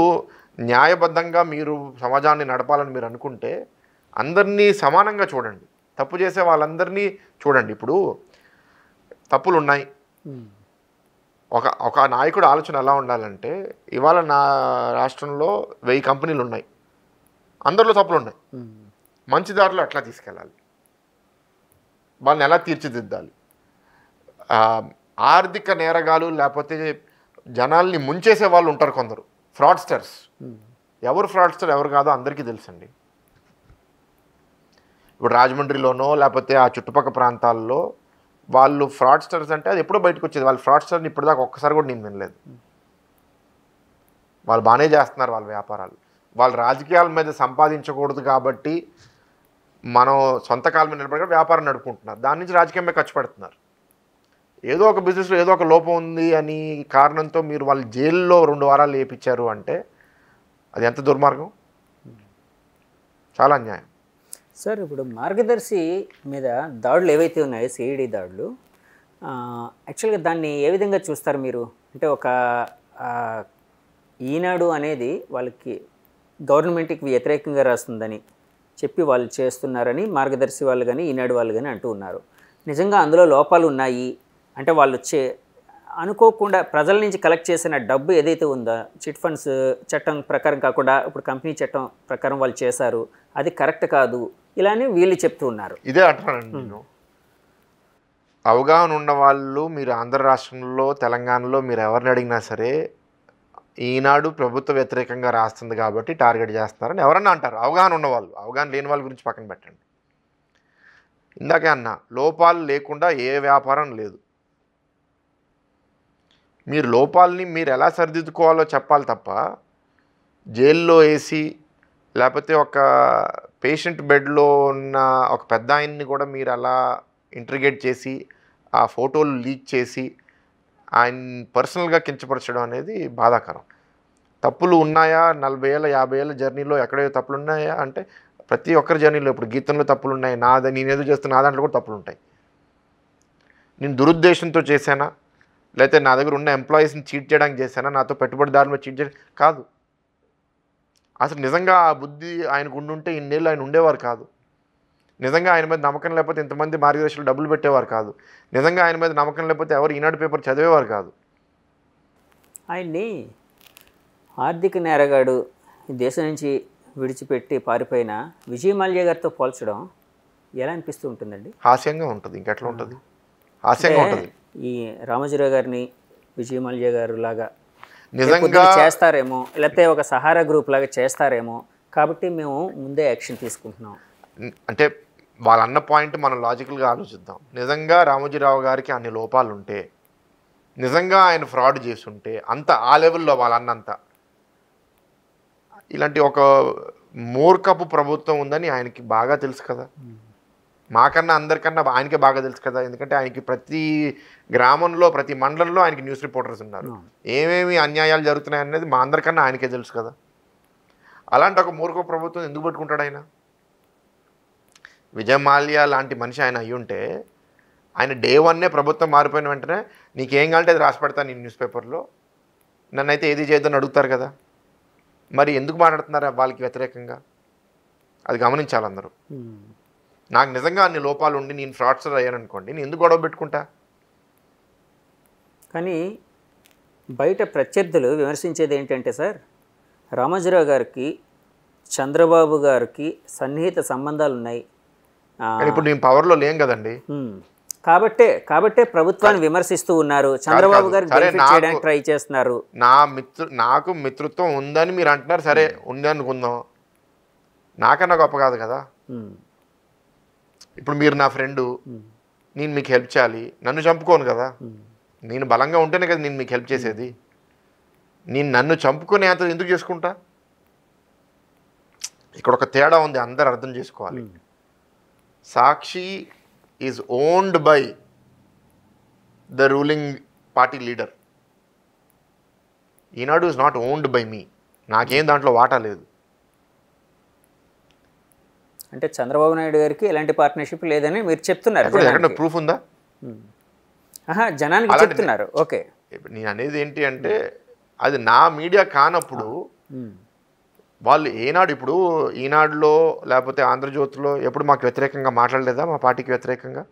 E: న్యాయబద్ధంగా మీరు సమాజాన్ని నడపాలని మీరు అనుకుంటే అందరినీ సమానంగా చూడండి, తప్పు చేసే వాళ్ళందరినీ చూడండి. ఇప్పుడు తప్పులు ఉన్నాయి. ఒక నాయకుడు ఆలోచన ఎలా ఉండాలంటే ఇవాళ నా రాష్ట్రంలో 1000 కంపెనీలు ఉన్నాయి, అందరిలో తప్పులు ఉన్నాయి, మంచి దారిలో ఎట్లా తీసుకెళ్ళాలి, వాళ్ళని ఎలా తీర్చిదిద్దాలి. ఆర్థిక నేరగాలు లేకపోతే జనాల్ని ముంచేసే వాళ్ళు ఉంటారు కొందరు, ఫ్రాడ్స్టర్స్. ఎవరు ఫ్రాడ్స్టర్ ఎవరు కాదో అందరికీ తెలుసండి. ఇప్పుడు రాజమండ్రిలోనో లేకపోతే ఆ చుట్టుపక్కల ప్రాంతాల్లో వాళ్ళు ఫ్రాడ్స్టర్స్ అంటే అది ఎప్పుడో బయటకు వచ్చేది. వాళ్ళు ఫ్రాడ్స్టర్ని ఇప్పటిదాకా ఒక్కసారి కూడా నేను వినలేదు. వాళ్ళు బాగానే చేస్తున్నారు వాళ్ళ వ్యాపారాలు. వాళ్ళు రాజకీయాల మీద సంపాదించకూడదు కాబట్టి మనం సొంత కాలం మీద నిలబడి వ్యాపారం నడుపుకుంటున్నారు, దాని నుంచి రాజకీయం మీద ఖర్చు పెడుతున్నారు. ఏదో ఒక బిజినెస్లో ఏదో ఒక లోపం ఉంది అని కారణంతో మీరు వాళ్ళు జైల్లో 2 వారాలు వేయించారు అంటే అది ఎంత దుర్మార్గం, చాలా అన్యాయం.
B: సార్ ఇప్పుడు మార్గదర్శి మీద దాడులు ఏవైతే ఉన్నాయో సిఐడి దాడులు, యాక్చువల్గా దాన్ని ఏ విధంగా చూస్తారు మీరు? అంటే ఒక ఈనాడు అనేది వాళ్ళకి గవర్నమెంట్కి వ్యతిరేకంగా రాస్తుందని చెప్పి వాళ్ళు చేస్తున్నారని మార్గదర్శి వాళ్ళు కానీ ఈనాడు వాళ్ళు కానీ అంటూ ఉన్నారు. నిజంగా అందులో లోపాలు ఉన్నాయి అంటే వాళ్ళు అనుకోకుండా ప్రజల నుంచి కలెక్ట్ చేసిన డబ్బు ఏదైతే ఉందో చిట్ ఫండ్స్ చట్టం ప్రకారం కాకుండా ఇప్పుడు కంపెనీ చట్టం ప్రకారం వాళ్ళు చేశారు, అది కరెక్ట్ కాదు ఇలానే వీళ్ళు చెప్తూ ఉన్నారు.
E: ఇదే అంటున్నానండి నేను. అవగాహన ఉన్న వాళ్ళు మీరు ఆంధ్ర రాష్ట్రంలో తెలంగాణలో మీరు ఎవరిని అడిగినా సరే ఈనాడు ప్రభుత్వ వ్యతిరేకంగా రాస్తుంది కాబట్టి టార్గెట్ చేస్తున్నారని ఎవరన్నా అంటారు, అవగాహన ఉన్నవాళ్ళు. అవగాహన లేని వాళ్ళ గురించి పక్కన పెట్టండి. ఇందాకే అన్న లోపాలు లేకుండా ఏ వ్యాపారం లేదు. మీరు లోపాలని మీరు ఎలా సరిదిద్దుకోవాలో చెప్పాలి తప్ప జైల్లో వేసి లేకపోతే ఒక పేషెంట్ బెడ్లో ఉన్న ఒక పెద్ద ఆయన్ని కూడా మీరు అలా ఇంట్రిగేట్ చేసి ఆ ఫోటోలు లీక్ చేసి ఆయన పర్సనల్గా కించపరచడం అనేది బాధాకరం. తప్పులు ఉన్నాయా 40 ఏళ్ళ 50 ఏళ్ళ జర్నీలో ఎక్కడో తప్పులు ఉన్నాయా అంటే ప్రతి ఒక్కరి జర్నీలో ఇప్పుడు గీతంలో తప్పులు ఉన్నాయి, నేనేదో చేస్తున్నా నా దాంట్లో కూడా తప్పులు ఉంటాయి. నేను దురుద్దేశంతో చేశానా లేకపోతే నా దగ్గర ఉన్న ఎంప్లాయీస్ని చీట్ చేయడానికి చేశానా, నాతో పెట్టుబడిదారులు చీట్ చేయడం కాదు. అసలు నిజంగా ఆ బుద్ధి ఆయనకు ఉండుంటే ఇన్నేళ్ళు ఆయన ఉండేవారు కాదు. నిజంగా ఆయన మీద నమ్మకం లేకపోతే ఇంతమంది మార్గదర్శకులు డబ్బులు పెట్టేవారు కాదు. నిజంగా ఆయన మీద నమ్మకం లేకపోతే ఎవరు ఈనాడు పేపర్ చదివేవారు కాదు.
B: ఆయన్ని ఆర్థిక నేరగాడు ఈ దేశం నుంచి విడిచిపెట్టి పారిపోయిన విజయ్ మాల్యా గారితో పోల్చడం ఎలా అనిపిస్తూ ఉంటుందండి?
E: హాస్యంగా ఉంటుంది, ఇంకెట్లా ఉంటుంది, హాస్యంగా ఉంటుంది.
B: ఈ రామోజీరావు గారిని విజయ్ మాల్యా గారు లాగా
E: నిజంగా
B: చేస్తారేమో, లేకపోతే ఒక సహారా గ్రూప్ లాగా చేస్తారేమో కాబట్టి మేము ముందే యాక్షన్ తీసుకుంటున్నాం
E: అంటే వాళ్ళ అన్న పాయింట్ మనం లాజికల్గా ఆలోచిద్దాం. నిజంగా రామోజీరావు గారికి అన్ని లోపాలు ఉంటే, నిజంగా ఆయన ఫ్రాడ్ చేస్తుంటే అంత ఆ లెవెల్లో వాళ్ళ అన్నంత ఇలాంటి ఒక మూర్ఖపు ప్రభుత్వం ఉందని ఆయనకి బాగా తెలుసు కదా. మాకన్నా అందరికన్నా ఆయనకే బాగా తెలుసు కదా. ఎందుకంటే ఆయనకి ప్రతి గ్రామంలో ప్రతి మండలంలో ఆయనకి న్యూస్ రిపోర్టర్స్ ఉన్నారు. ఏమేమి అన్యాయాలు జరుగుతున్నాయి అనేది మా అందరికన్నా ఆయనకే తెలుసు కదా. అలాంటి ఒక మూర్ఖ ప్రభుత్వం ఎందుకు పెట్టుకుంటాడు ఆయన? విజయ్ మాల్యా లాంటి మనిషి ఆయన అయ్యి ఉంటే ఆయన డే 1 ప్రభుత్వం మారిపోయిన వెంటనే నీకేం కావాలంటే అది రాసి పెడతాను నేను న్యూస్ పేపర్లో, నన్నైతే ఏది చేయొద్దని అడుగుతారు కదా. మరి ఎందుకు మాట్లాడుతున్నారు వాళ్ళకి వ్యతిరేకంగా? అది గమనించాలి అందరూ. నాకు నిజంగా అన్ని లోపాలు ఉండి నేను ఫ్రాడ్స్టర్ అయ్యాను అనుకోండి, నేను ఎందుకు గొడవ పెట్టుకుంటా?
B: కానీ బయట ప్రత్యర్థులు విమర్శించేది ఏంటంటే సార్, రామోజీరావు గారికి చంద్రబాబు గారికి సన్నిహిత సంబంధాలు ఉన్నాయి,
E: ఇప్పుడు నేను పవర్లో లేం కదండి,
B: కాబట్టే ప్రభుత్వాన్ని విమర్శిస్తూ ఉన్నారు, చంద్రబాబు గారికి బెనిఫిట్ చేయడానికి ట్రై చేస్తున్నారు.
E: నాకు మిత్రత్వం ఉందని మీరు అంటున్నారు, సరే ఉంది అనుకుందాం, నాకన్నా గొప్ప కాదు కదా. ఇప్పుడు మీరు నా ఫ్రెండు, నేను మీకు హెల్ప్ చేయాలి, నన్ను చంపుకోను కదా. నేను బలంగా ఉంటేనే కదా నేను మీకు హెల్ప్ చేసేది. నేను నన్ను చంపుకునే అంత ఎందుకు చేసుకుంటా? ఇక్కడ ఒక తేడా ఉంది, అందరు అర్థం చేసుకోవాలి. Sakshi is owned by the ruling party leader. Eenadu is not owned by me. నాకేం దాంట్లో వాటా లేదు.
B: అంటే చంద్రబాబు నాయుడు గారికి ఎలాంటి పార్ట్నర్షిప్ లేదని మీరు చెప్తున్నారు.
E: ఎక్కడ ప్రూఫ్ ఉందా?
B: జనానికి చెప్తున్నారు. ఓకే,
E: నేను అనేది ఏంటి అంటే అది నా మీడియా కానప్పుడు వాళ్ళు ఏనాడు ఇప్పుడు ఈనాడులో లేకపోతే ఆంధ్రజ్యోతిలో ఎప్పుడు మాకు వ్యతిరేకంగా మాట్లాడలేదా? మా పార్టీకి వ్యతిరేకంగా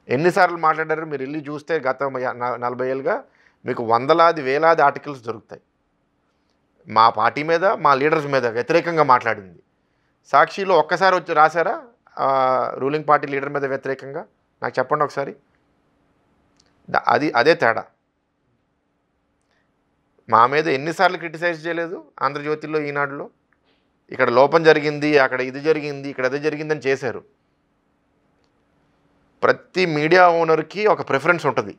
E: ఎన్నిసార్లు మాట్లాడారు? మీరు వెళ్ళి చూస్తే గత 40 ఏళ్ళుగా మీకు వందలాది వేలాది ఆర్టికల్స్ దొరుకుతాయి. మా పార్టీ మీద మా లీడర్స్ మీద వ్యతిరేకంగా మాట్లాడింది. సాక్షిలో ఒక్కసారి వచ్చి రాశారా రూలింగ్ పార్టీ లీడర్ మీద వ్యతిరేకంగా? నాకు చెప్పండి ఒకసారి. అదే తేడా. మా మీద ఎన్నిసార్లు క్రిటిసైజ్ చేయలేదు ఆంధ్రజ్యోతిలో ఈనాడులో? ఇక్కడ లోపం జరిగింది, అక్కడ ఇది జరిగింది, ఇక్కడ అది జరిగిందని చేశారు. ప్రతి మీడియా ఓనర్కి ఒక ప్రిఫరెన్స్ ఉంటుంది,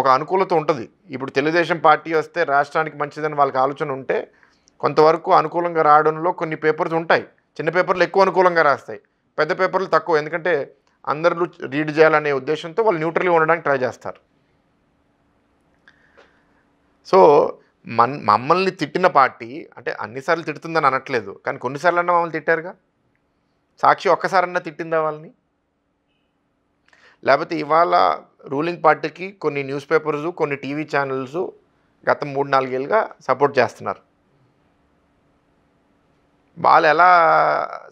E: ఒక అనుకూలత ఉంటుంది. ఇప్పుడు తెలుగుదేశం పార్టీ వస్తే రాష్ట్రానికి మంచిదని వాళ్ళకి ఆలోచన ఉంటే కొంతవరకు అనుకూలంగా రావడంలో కొన్ని పేపర్స్ ఉంటాయి. చిన్న పేపర్లు ఎక్కువ అనుకూలంగా రాస్తాయి, పెద్ద పేపర్లు తక్కువ. ఎందుకంటే అందరూ రీడ్ చేయాలనే ఉద్దేశంతో వాళ్ళు న్యూట్రల్గా ఉండడానికి ట్రై చేస్తారు. సో మమ్మల్ని తిట్టిన పార్టీ అంటే అన్నిసార్లు తిడుతుందని అనట్లేదు, కానీ కొన్నిసార్లు అన్నా మమ్మల్ని తిట్టారుగా. సాక్షి ఒక్కసారన్నా తిట్టిందా వాళ్ళని? లేకపోతే ఇవాళ రూలింగ్ పార్టీకి కొన్ని న్యూస్ పేపర్స్ కొన్ని టీవీ ఛానల్స్ గత 3-4 ఏళ్ళుగా సపోర్ట్ చేస్తున్నారు. వాళ్ళు ఎలా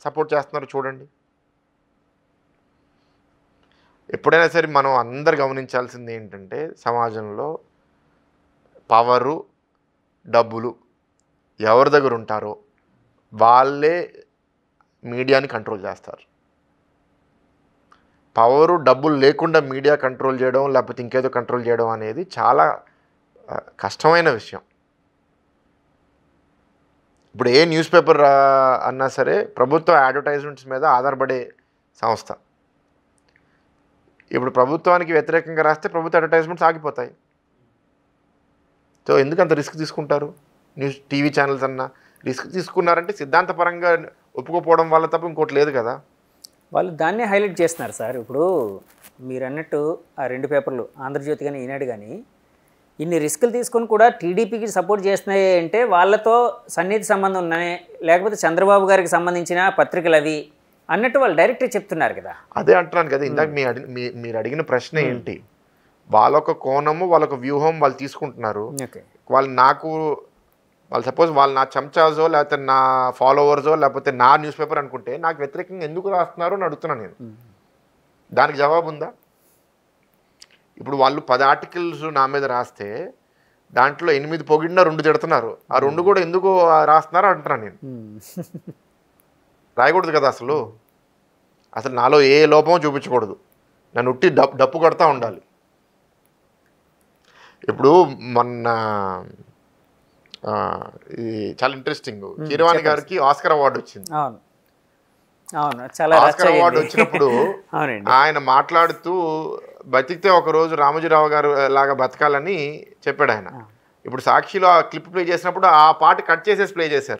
E: సపోర్ట్ చేస్తున్నారు చూడండి. ఎప్పుడైనా సరే మనం అందరు గమనించాల్సింది ఏంటంటే సమాజంలో పవరు డబ్బులు ఎవరి దగ్గర ఉంటారో వాళ్ళే మీడియాని కంట్రోల్ చేస్తారు. పవరు డబ్బులు లేకుండా మీడియా కంట్రోల్ చేయడం లేకపోతే ఇంకేదో కంట్రోల్ చేయడం అనేది చాలా కష్టమైన విషయం. ఇప్పుడు ఏ న్యూస్ పేపర్ అన్నా సరే ప్రభుత్వ అడ్వర్టైజ్మెంట్స్ మీద ఆధారపడే సంస్థ. ఇప్పుడు ప్రభుత్వానికి వ్యతిరేకంగా రాస్తే ప్రభుత్వ అడ్వర్టైజ్మెంట్స్ ఆగిపోతాయి. సో ఎందుకు అంత రిస్క్ తీసుకుంటారు? న్యూస్ టీవీ ఛానల్స్ అన్నా రిస్క్ తీసుకున్నారంటే సిద్ధాంతపరంగా ఒప్పుకోపోవడం వల్ల తప్ప ఇంకోటి లేదు కదా.
B: వాళ్ళు దాన్నే హైలైట్ చేస్తున్నారు సార్. ఇప్పుడు మీరు అన్నట్టు ఆ 2 పేపర్లు ఆంధ్రజ్యోతి కానీ ఈనాడు కానీ ఇన్ని రిస్కులు తీసుకొని కూడా టీడీపీకి సపోర్ట్ చేస్తున్నాయి అంటే వాళ్ళతో సన్నిహిత సంబంధం ఉన్నాయి, లేకపోతే చంద్రబాబు గారికి సంబంధించిన పత్రికలు అవి అన్నట్టు వాళ్ళు డైరెక్ట్గా చెప్తున్నారు కదా.
E: అదే అంటున్నాను కదా ఇందాక మీరు అడిగిన ప్రశ్న ఏంటి, వాళ్ళొక కోణము వాళ్ళొక వ్యూహం వాళ్ళు తీసుకుంటున్నారు. వాళ్ళు సపోజ్ వాళ్ళు నా చంచాజో లేకపోతే నా ఫాలోవర్సో లేకపోతే నా న్యూస్ పేపర్ అనుకుంటే నాకు వ్యతిరేకంగా ఎందుకు రాస్తున్నారు అని అడుగుతున్నాను నేను. దానికి జవాబు ఉందా? ఇప్పుడు వాళ్ళు 10 ఆర్టికల్స్ నా మీద రాస్తే దాంట్లో 8 పొగిడినా 2 తిడుతున్నారు. ఆ 2 కూడా ఎందుకు రాస్తున్నారు అంటున్నాను నేను. రాయకూడదు కదా అసలు నాలో ఏ లోపమో చూపించకూడదు, నన్ను ఉట్టి డప్పు కొడతా ఉండాలి. ఇప్పుడు మొన్న ఇది చాలా ఇంట్రెస్టింగ్, కీరవాణి గారికి ఆస్కర్ అవార్డు వచ్చింది. ఆస్కర్ అవార్డు వచ్చినప్పుడు ఆయన మాట్లాడుతూ బతికితే ఒకరోజు రామోజీరావు గారు లాగా బతకాలని చెప్పాడు ఆయన. ఇప్పుడు సాక్షిలో ఆ క్లిప్ ప్లే చేసినప్పుడు ఆ పాట కట్ చేసేసి ప్లే చేశారు.